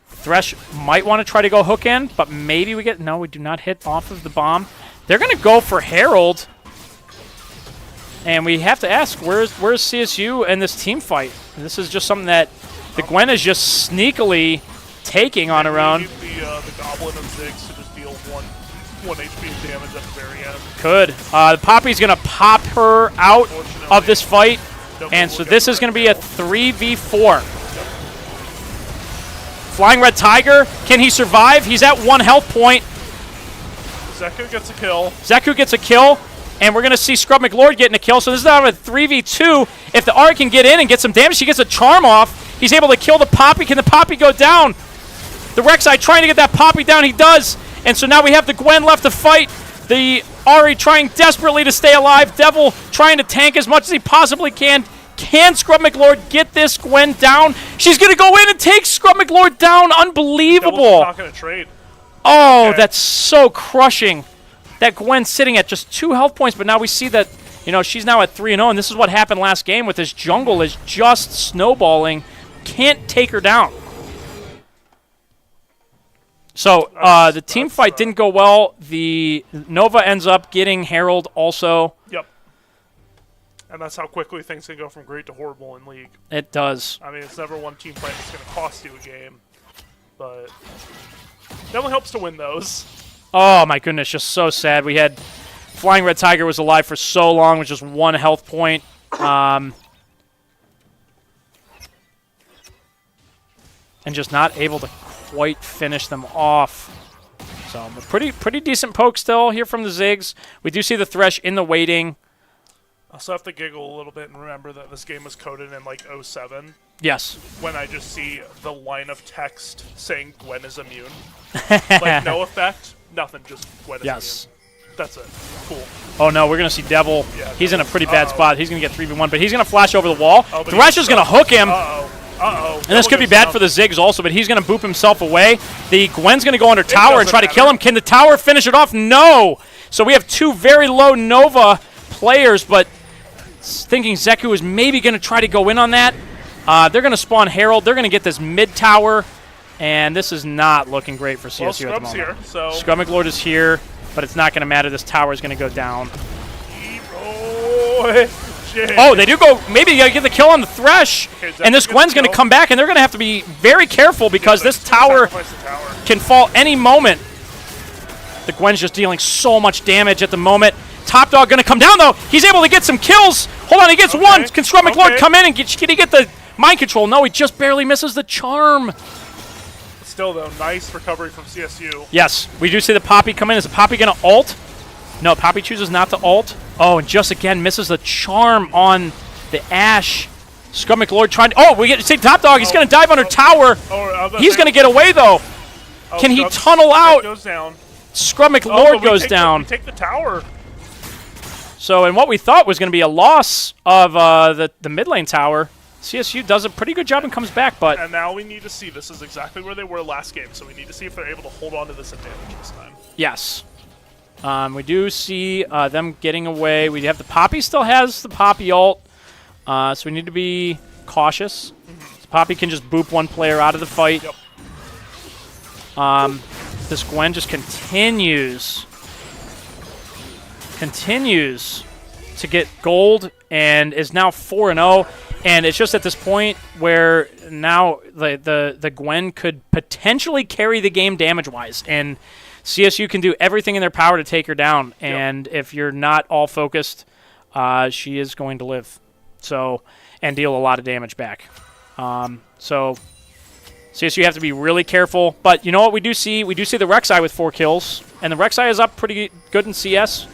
Thresh might want to try to go hook in, but maybe we get... No, we do not hit off of the bomb. They're going to go for Herald. And we have to ask, where's CSU in this team fight? And this is just something that the Gwen is just sneakily taking on her own. The Goblin of Ziggs to just deal one HP of damage at the very end. Could. The Poppy's going to pop her out of this fight. And so this is going to be a 3v4. Flying Red Tiger, can he survive? He's at 1 health point. Zeku gets a kill. Zeku gets a kill, and we're going to see Scrub McLord getting a kill. So this is now a 3v2. If the Ari can get in and get some damage, he gets a charm off. He's able to kill the Poppy. Can the Poppy go down? The Rek'Sai trying to get that Poppy down. He does. And so now we have the Gwen left to fight. The Ari trying desperately to stay alive. Devil trying to tank as much as he possibly can. Can Scrub McLord get this Gwen down? She's going to go in and take Scrub McLord down. Unbelievable. Not going to trade. Oh, okay. That's so crushing. That Gwen's sitting at just 2 health points, but now we see that, she's now at 3-0, and this is what happened last game with this jungle is just snowballing. Can't take her down. So the team fight didn't go well. The NoVa ends up getting Herald also. Yep. And that's how quickly things can go from great to horrible in League. It does. I mean, it's never one team fight that's going to cost you a game, but definitely helps to win those. Oh, my goodness, just so sad. We had Flying Red Tiger was alive for so long with just 1 health point. And just not able to quite finish them off. So, but pretty decent poke still here from the Ziggs. We do see the Thresh in the waiting. I also have to giggle a little bit and remember that this game was coded in like 07. Yes. When I just see the line of text saying Gwen is immune. Like no effect, nothing, just Gwen is immune. That's it. Cool. Oh no, we're going to see Devil. Yeah, he's in a pretty bad spot. He's going to get 3v1, but he's going to flash over the wall. Thresh is going to hook him. Uh-oh. And this could be bad for the Ziggs also, but he's going to boop himself away. The Gwen's going to go under tower and try to kill him. Can the tower finish it off? No! So we have 2 very low NoVa players, but thinking Zeku is maybe going to try to go in on that. They're going to spawn Herald. They're going to get this mid tower, and this is not looking great for CSU at the moment. Here, so Scrub McLord is here, but it's not going to matter. This tower is going to go down. Oh, they do go. Maybe you got to get the kill on the Thresh, and this Gwen's going to come back, and they're going to have to be very careful because this tower can fall any moment. The Gwen's just dealing so much damage at the moment. Top Dog going to come down, though. He's able to get some kills. Hold on, he gets 1. Can Scrub McLord come in and can he get the mind control? No, he just barely misses the charm. Still, though, nice recovery from CSU. Yes, we do see the Poppy come in. Is the Poppy going to ult? No, Poppy chooses not to ult. Oh, and just again misses the charm on the Ashe. Scrum McLord trying to... Oh, we get to see Top Dog. He's going to dive under tower. He's going to get away, though. Can he tunnel out? Goes down. Scrum McLord goes down. We take the tower. So, in what we thought was going to be a loss of the mid lane tower, CSU does a pretty good job and comes back, but... And now we need to see. This is exactly where they were last game, so we need to see if they're able to hold on to this advantage this time. Yes. We do see them getting away. We have the Poppy still has the Poppy ult, so we need to be cautious. So Poppy can just boop one player out of the fight. Yep. This Gwen just continues to get gold and is now 4-0. And it's just at this point where now the Gwen could potentially carry the game damage-wise. And CSU can do everything in their power to take her down. And if you're not all focused, she is going to live. So, and deal a lot of damage back. So CSU have to be really careful. But you know what we do see? We do see the Rek'Sai with 4 kills. And the Rek'Sai is up pretty good in CS.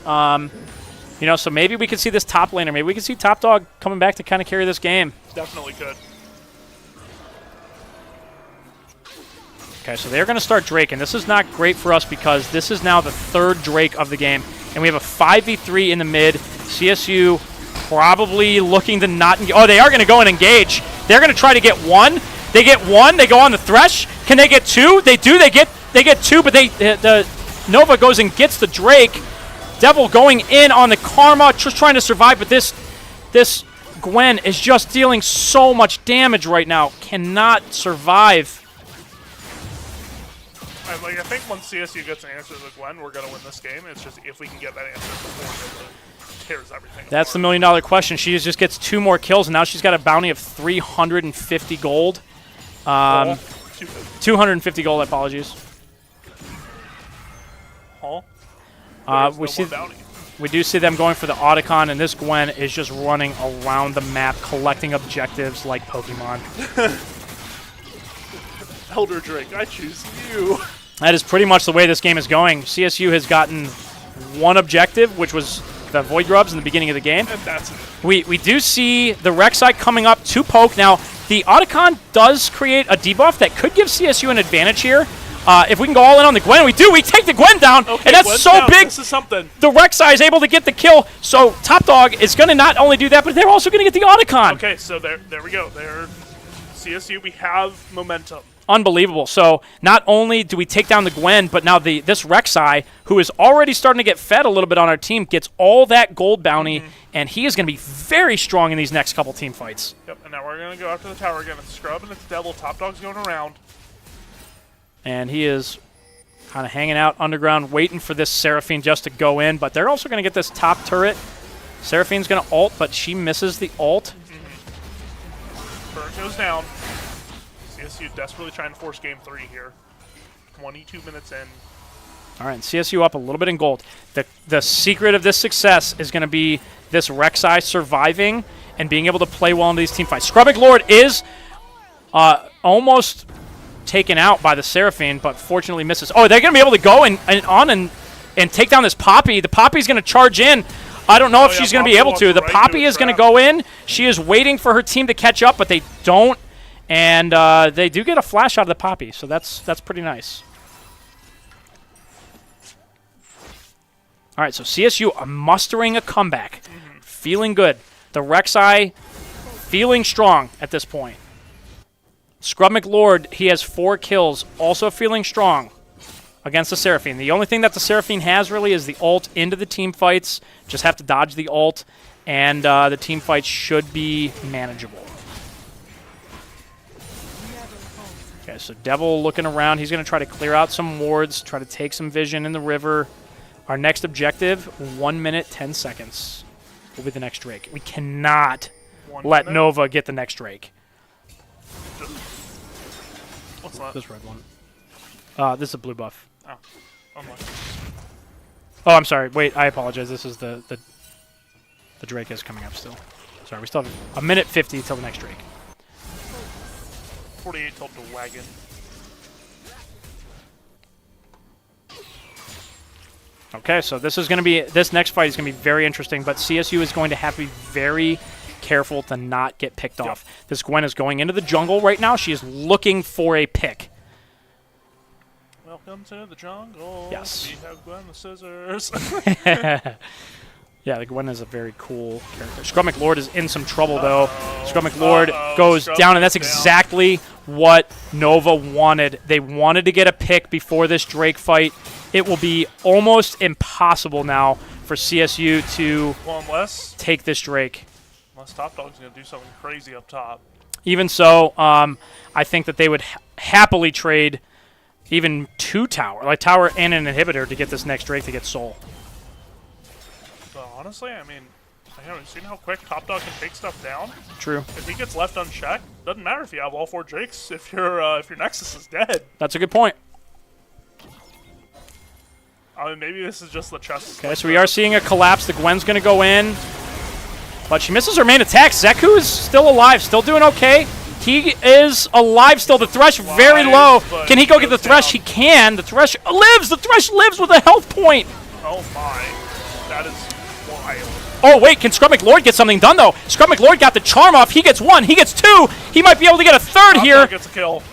You know, so maybe we could see this top laner. Maybe we could see Top Dog coming back to kind of carry this game. Definitely could. Okay, so they're going to start Drake, and this is not great for us because this is now the 3rd Drake of the game. And we have a 5v3 in the mid. CSU probably looking to not... Oh, they are going to go and engage. They're going to try to get 1. They get 1. They go on the Thresh. Can they get 2? They do. They get 2, but the NoVa goes and gets the Drake. Devil going in on the Karma, just trying to survive, but this Gwen is just dealing so much damage right now. Cannot survive. And I think once CSU gets an answer to the Gwen, we're going to win this game. It's just if we can get that answer before it tears everything That's apart. the million-dollar question. She just gets 2 more kills, and now she's got a bounty of 350 gold. 250 gold, apologies. We do see them going for the Otacon, and this Gwen is just running around the map, collecting objectives like Pokemon. Elder Drake, I choose you. That is pretty much the way this game is going. CSU has gotten 1 objective, which was the Void Grubs in the beginning of the game. And that's it. We do see the Rek'Sai coming up to poke. Now, the Otacon does create a debuff that could give CSU an advantage here. If we can go all in on the Gwen, we do. We take the Gwen down, okay, and that's Gwen's so down. big. This is something. The Rek'Sai is able to get the kill, so Top Dog is going to not only do that, but they're also going to get the Otacon. Okay, so there we go. CSU, we have momentum. Unbelievable. So not only do we take down the Gwen, but now this Rek'Sai, who is already starting to get fed a little bit on our team, gets all that gold bounty, and he is going to be very strong in these next couple team fights. Yep, and now we're going to go after the tower again. It's Scrub and it's Devil. Top Dog's going around. And he is kind of hanging out underground, waiting for this Seraphine just to go in, but they're also going to get this top turret. Seraphine's going to ult, but she misses the ult. Turret goes down. CSU desperately trying to force game 3 here. 22 minutes in. All right, and CSU up a little bit in gold. The secret of this success is going to be this Rek'Sai surviving and being able to play well in these team fights. Scrubbic Lord is almost taken out by the Seraphine, but fortunately misses. Oh, they're going to be able to go and take down this Poppy. The Poppy's going to charge in. I don't know if she's going to be able to. The Poppy is going to go in. She is waiting for her team to catch up, but they don't. And they do get a flash out of the Poppy, so that's pretty nice. All right, so CSU are mustering a comeback. Feeling good. The Rek'Sai feeling strong at this point. Scrub McLord, he has 4 kills, also feeling strong against the Seraphine. The only thing that the Seraphine has really is the ult into the team fights. Just have to dodge the ult, and the team fights should be manageable. Okay, so Devil looking around. He's going to try to clear out some wards, try to take some vision in the river. Our next objective, 1 minute, 10 seconds, will be the next Drake. We cannot let NoVa get the next Drake. What's that? This red one. This is a blue buff. Oh. Oh, I'm sorry. Wait, I apologize. This is the Drake is coming up still. Sorry, we still have a minute 50 till the next Drake. 48 told the wagon. Okay, so this next fight is going to be very interesting, but CSU is going to have to be very careful to not get picked off. This Gwen is going into the jungle right now. She is looking for a pick. Welcome to the jungle. Yes. We have Gwen the scissors. Yeah, the Gwen is a very cool character. Scrub McLord is in some trouble, though. Scrub McLord goes down, and that's exactly what NoVa wanted. They wanted to get a pick before this Drake fight. It will be almost impossible now for CSU to take this Drake. Unless Top Dog's going to do something crazy up top. Even so, I think that they would happily trade even 2 tower, like tower and an inhibitor, to get this next Drake to get Soul. But honestly, I mean, I haven't seen how quick Top Dog can take stuff down. True. If he gets left unchecked, doesn't matter if you have all 4 Drakes. If your Nexus is dead. That's a good point. I mean, maybe this is just the chest. Okay, so we are seeing a collapse. The Gwen's going to go in, but she misses her main attack. Zeku is still alive, still doing okay. He is alive still. The Thresh very low. Can he go get the Thresh? He can. The Thresh lives. The Thresh lives with a health point. Oh my. That is wild. Oh, wait. Can Scrub McLord get something done, though? Scrub McLord got the charm off. He gets 1. He gets 2. He might be able to get a 3rd here. Gets a kill.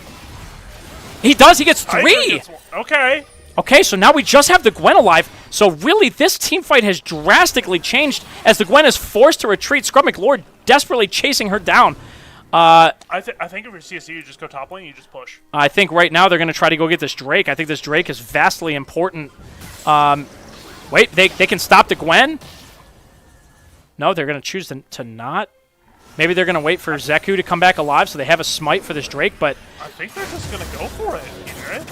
He does. He gets 3. Okay. Okay, so now we just have the Gwen alive. So really, this team fight has drastically changed as the Gwen is forced to retreat. Scrub McLord desperately chasing her down. I think if you're CSU, you just go top lane, you just push. I think right now they're going to try to go get this Drake. I think this Drake is vastly important. Wait, they can stop the Gwen? No, they're going to choose to not. Maybe they're going to wait for Zeku to come back alive so they have a smite for this Drake, but... I think they're just going to go for it. You hear it?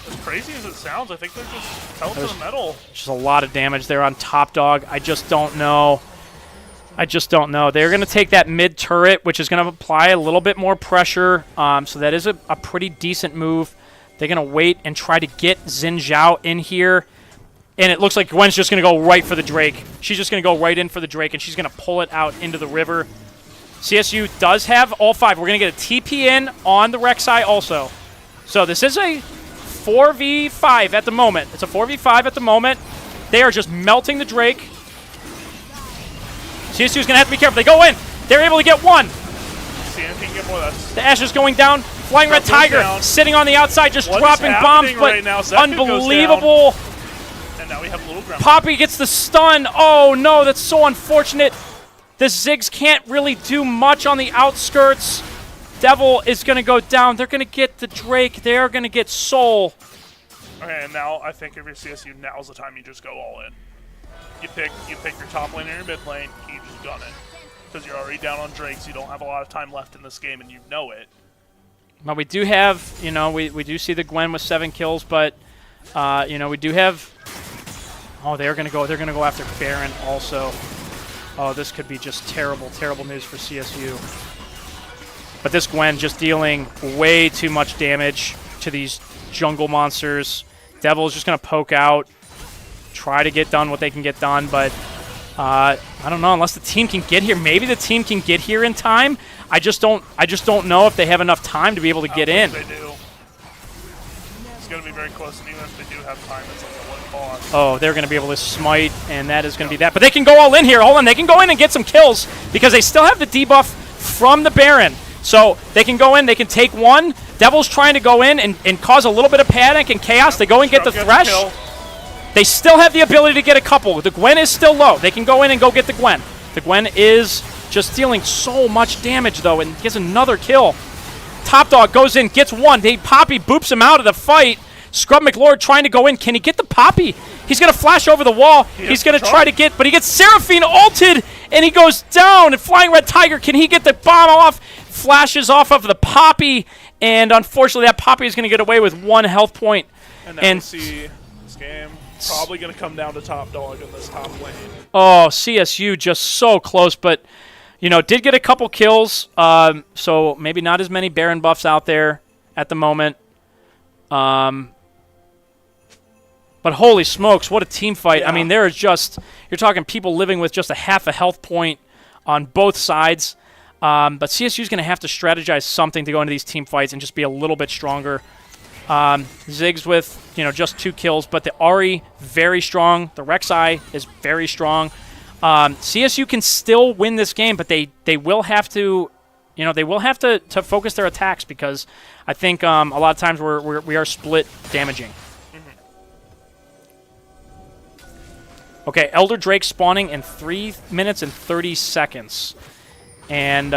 As crazy as it sounds, I think they're just held to the metal. Just a lot of damage there on Top Dog. I just don't know. They're going to take that mid turret, which is going to apply a little bit more pressure. So that is a pretty decent move. They're going to wait and try to get Xin Zhao in here. And it looks like Gwen's just going to go right for the Drake. She's just going to go right in for the Drake, and she's going to pull it out into the river. CSU does have all 5. We're going to get a TP in on the Rek'Sai also. So this is a 4v5 at the moment. It's a 4v5 at the moment. They are just melting the Drake. CSU is going to have to be careful. They go in. They're able to get 1. See anything get more of that. The Ashe is going down. Flying Red Tiger sitting on the outside, just dropping bombs, but unbelievable. And now we have Little Grandma. Poppy gets the stun. Oh, no, that's so unfortunate. The Ziggs can't really do much on the outskirts. Devil is going to go down. They're going to get the Drake. They're going to get Soul. Okay, and now I think if you're CSU, now's the time you just go all in. You pick your top lane and your mid lane, you just gun it. Because you're already down on Drakes, you don't have a lot of time left in this game, and you know it. Well, we do have, we do see the Gwen with 7 kills, but, we do have... Oh, they're going to go after Baron also. Oh, this could be just terrible, terrible news for CSU. But this Gwen just dealing way too much damage to these jungle monsters. Devil is just going to poke out, try to get done what they can get done, but I don't know, unless the team can get here. Maybe the team can get here in time. I just don't know if they have enough time to be able to get in. They do. It's going to be very close, and even if they do have time, it's like a one boss. Oh, they're going to be able to smite, and that is going to be that. But they can go all in here. Hold on, they can go in and get some kills because they still have the debuff from the Baron. So they can go in, they can take 1. Devil's trying to go in and cause a little bit of panic and chaos. They go and get the Thresh. They still have the ability to get a couple. The Gwen is still low. They can go in and go get the Gwen. The Gwen is just dealing so much damage, though, and gets another kill. Top Dog goes in, gets 1. Poppy boops him out of the fight. Scrub McLord trying to go in. Can he get the Poppy? He's going to flash over the wall. He's going to try to get, but he gets Seraphine ulted, and he goes down. And Flying Red Tiger, can he get the bomb off? Flashes off of the Poppy, and unfortunately that Poppy is going to get away with 1 health point. And now we see this game probably going to come down to Top Dog in this top lane. Oh, CSU just so close, but, did get a couple kills, so maybe not as many Baron buffs out there at the moment. But holy smokes, what a team fight. Yeah. I mean, there is just, you're talking people living with just a half a health point on both sides. But CSU is going to have to strategize something to go into these team fights and just be a little bit stronger. Ziggs with, just 2 kills, but the Ahri, very strong. The Rek'Sai is very strong. CSU can still win this game, but they will have to, to focus their attacks because I think a lot of times we are split damaging. Okay, Elder Drake spawning in 3 minutes and 30 seconds. And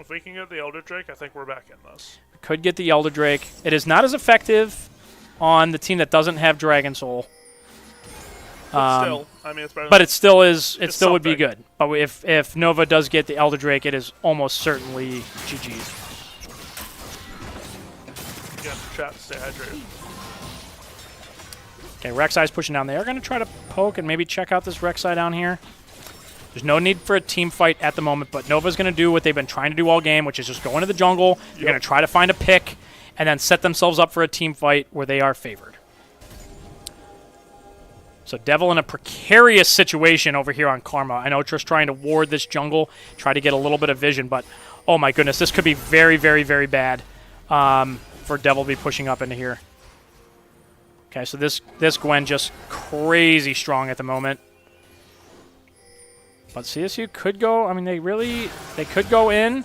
if we can get the Elder Drake, I think we're back in this. Could get the Elder Drake. It is not as effective on the team that doesn't have Dragon Soul. But still, I mean, it's better. But it still is. It still would be something. good. But if NoVa does get the Elder Drake, it is almost certainly GG's. Again, chat, stay hydrated. Okay, Rek'Sai's pushing down. They are going to try to poke and maybe check out this Rek'Sai down here. There's no need for a team fight at the moment, but NoVa's going to do what they've been trying to do all game, which is just go into the jungle. They're going to try to find a pick and then set themselves up for a team fight where they are favored. So Devil in a precarious situation over here on Karma. I know Trish trying to ward this jungle, try to get a little bit of vision, but oh my goodness, this could be very, very, very bad for Devil to be pushing up into here. Okay, so this Gwen just crazy strong at the moment. But CSU could go, I mean, they could go in.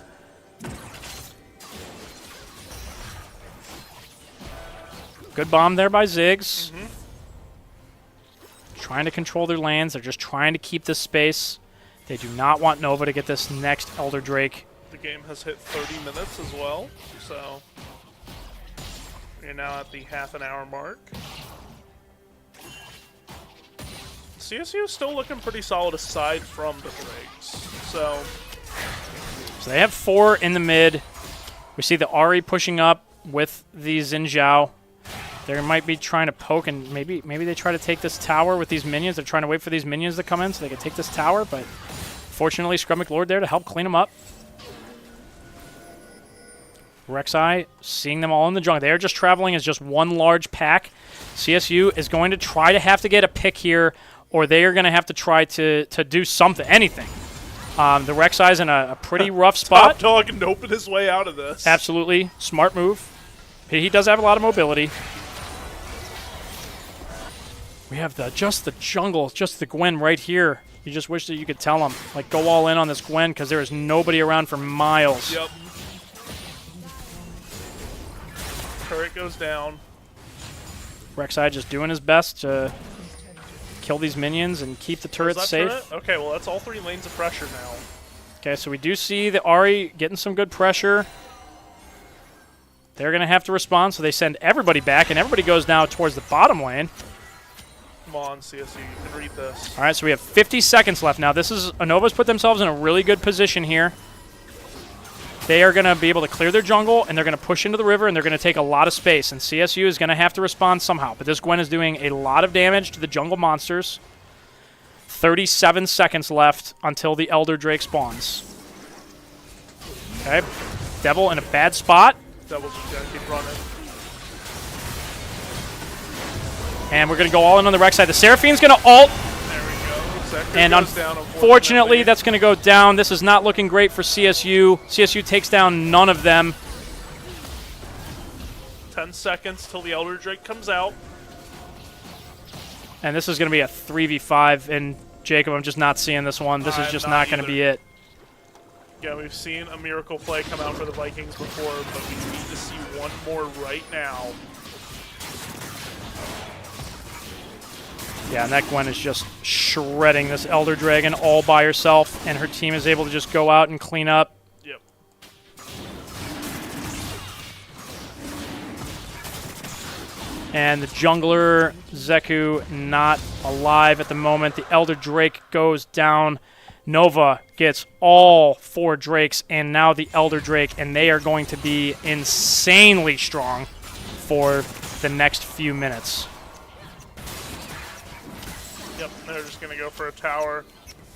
Good bomb there by Ziggs. Trying to control their lanes. They're just trying to keep this space. They do not want NoVa to get this next Elder Drake. The game has hit 30 minutes as well, so we're now at the half-an-hour mark. CSU is still looking pretty solid aside from the Drakes. So they have 4 in the mid. We see the Ahri pushing up with the Xin Zhao. They might be trying to poke, and maybe they try to take this tower with these minions. They're trying to wait for these minions to come in so they can take this tower, but fortunately, Scrum McLord there to help clean them up. Rek'Sai seeing them all in the jungle. They are just traveling as just one large pack. CSU is going to try to have to get a pick here, or they are going to have to try to do something, anything. The Rek'Sai's in a pretty rough spot. Top dog and open his way out of this. Absolutely. Smart move. He does have a lot of mobility. We have just the jungle, just the Gwen right here. You just wish that you could tell him, like, go all in on this Gwen because there is nobody around for miles. Yep. Turret goes down. Rek'Sai just doing his best to kill these minions and keep the turrets safe. Turret? Okay, well, that's all 3 lanes of pressure now. Okay, so we do see the Ahri getting some good pressure. They're going to have to respond, so they send everybody back, and everybody goes now towards the bottom lane. Come on, CSU, you can read this. All right, so we have 50 seconds left now. NoVa's put themselves in a really good position here. They are going to be able to clear their jungle, and they're going to push into the river, and they're going to take a lot of space. And CSU is going to have to respond somehow. But this Gwen is doing a lot of damage to the jungle monsters. 37 seconds left until the Elder Drake spawns. Okay, Devil in a bad spot. Devil's just got to keep running. And we're going to go all in on the Rek'Sai. The Seraphine's going to ult. There we go. Sector And goes down, unfortunately, that's going to go down. This is not looking great for CSU. CSU takes down none of them. 10 seconds till the Elder Drake comes out. And this is going to be a 3v5. And Jacob, I'm just not seeing this one. This is just not going to be it. Yeah, we've seen a miracle play come out for the Vikings before, but we need to see one more right now. Yeah, and that Gwen is just shredding this Elder Dragon all by herself, and her team is able to just go out and clean up. Yep. And the jungler, Zeku, not alive at the moment. The Elder Drake goes down. NoVa gets all 4 Drakes, and now the Elder Drake, and they are going to be insanely strong for the next few minutes. Yep, they're just going to go for a tower.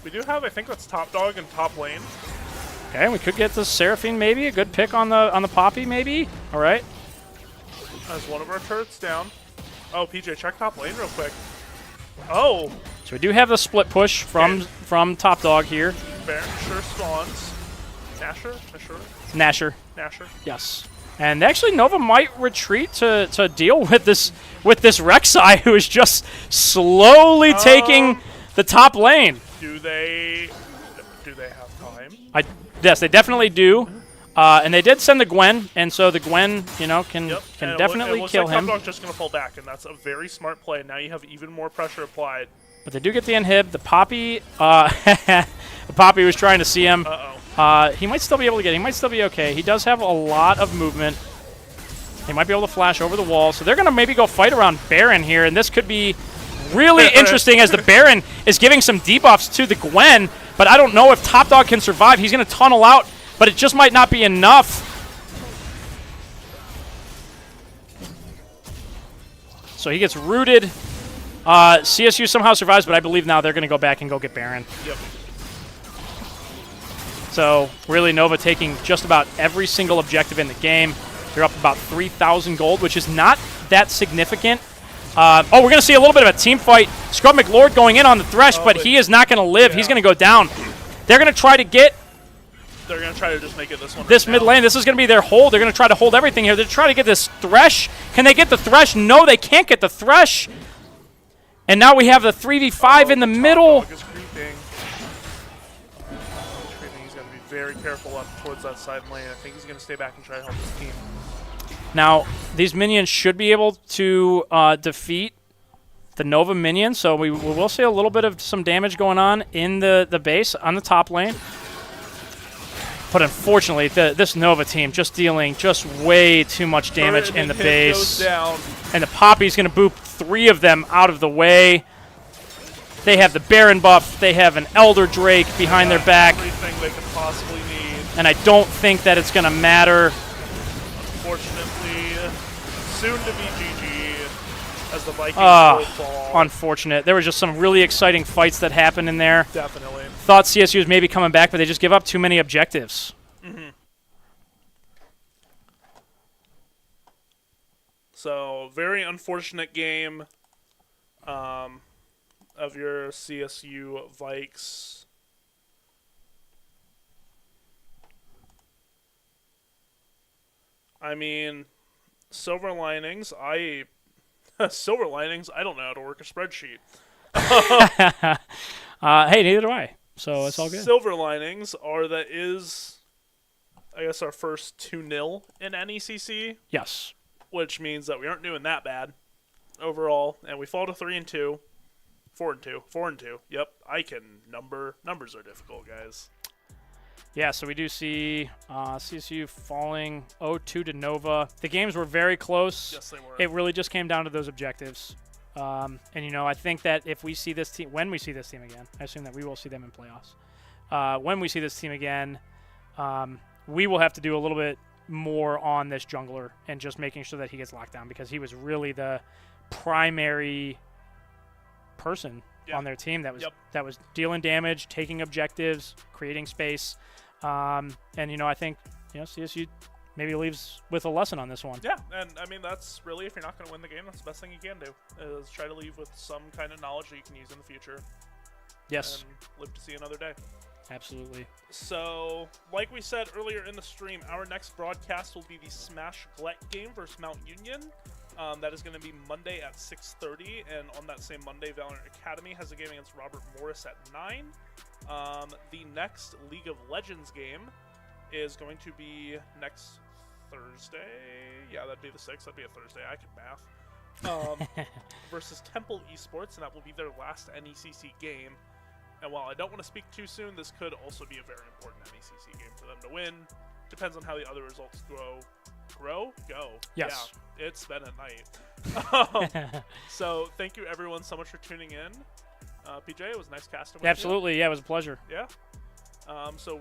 We do have, I think that's top dog and top lane. Okay, we could get the Seraphine maybe. A good pick on the Poppy maybe. All right. As one of our turrets down. Oh, PJ, check top lane real quick. Oh! So we do have the split push from top dog here. Baron sure spawns. Nasher? Nasher. Nasher? Yes. And actually, NoVa might retreat to deal with this Rek'Sai, who is just slowly taking the top lane. Do they have time? Yes, they definitely do. And they did send the Gwen, and so the Gwen, you know, can definitely kill him. Top Dog's just going to fall back, and that's a very smart play. Now you have even more pressure applied. But they do get the inhib. The Poppy, the Poppy was trying to see him. He might still be able to get it. He might still be okay. He does have a lot of movement. He might be able to flash over the wall. So they're going to maybe go fight around Baron here, and this could be really interesting as the Baron is giving some debuffs to the Gwen, but I don't know if Top Dog can survive. He's going to tunnel out, but it just might not be enough. So he gets rooted. CSU somehow survives, but I believe now they're going to go back and go get Baron. Yep. So really NoVa taking just about every single objective in the game. They're up about 3,000 gold, which is not that significant. We're going to see a little bit of a team fight. Scrub McLord going in on the Thresh, but he is not going to live. Yeah. He's going to go down. They're going to try to get... They're going to try to just make it this one. This mid lane, this is going to be their hold. They're going to try to hold everything here. They're trying to get this Thresh. Can they get the Thresh? No, they can't get the Thresh. And now we have the 3v5 in the middle. He's going to be very careful up towards that side lane. I think he's going to stay back and try to help his team. Now, these minions should be able to defeat the NoVa minions, so we will see a little bit of some damage going on in the base on the top lane. But unfortunately, this NoVa team just dealing just way too much damage in the base. And the Poppy's going to boop 3 of them out of the way. They have the Baron buff. They have an Elder Drake behind their back. Everything they could possibly need. And I don't think that it's going to matter. Unfortunately, soon to be GG as the Vikings will fall. Unfortunate. There was just some really exciting fights that happened in there. Definitely. Thought CSU was maybe coming back, but they just give up too many objectives. So, very unfortunate game of your CSU Vikes. I mean, silver linings, I don't know how to work a spreadsheet. Hey, neither do I. So it's all good. Silver linings are that is, I guess, our first 2-0 in NECC. Yes. Which means that we aren't doing that bad overall, and we fall to 3-2, 4-2, 4-2. Yep, I can number. Numbers are difficult, guys. Yeah, so we do see CSU falling 0-2 to NoVa. The games were very close. Yes, they were. It really just came down to those objectives. And, you know, I think that if we see this team, when we see this team again, I assume that we will see them in playoffs. When we see this team again, we will have to do a little bit more on this jungler and just making sure that he gets locked down, because he was really the primary person on their team that was dealing damage, taking objectives, creating space. And, you know, I think, you know, CSU maybe leaves with a lesson on this one. Yeah, and I mean, that's really, if you're not going to win the game, that's the best thing you can do, is try to leave with some kind of knowledge that you can use in the future. Yes. And live to see another day. Absolutely. So, like we said earlier in the stream, our next broadcast will be the Smash Glet game versus Mount Union. That is going to be Monday at 6:30, and on that same Monday, Valorant Academy has a game against Robert Morris at 9. The next League of Legends game is going to be next Thursday. Yeah, that'd be the 6th. That'd be a Thursday. I can math. Versus Temple Esports, and that will be their last NECC game. And while I don't want to speak too soon, this could also be a very important NECC game for them to win. Depends on how the other results go. Yes. Yeah, it's been a night. So thank you everyone so much for tuning in. PJ, it was nice casting with you. Absolutely. Yeah, it was a pleasure. Yeah. So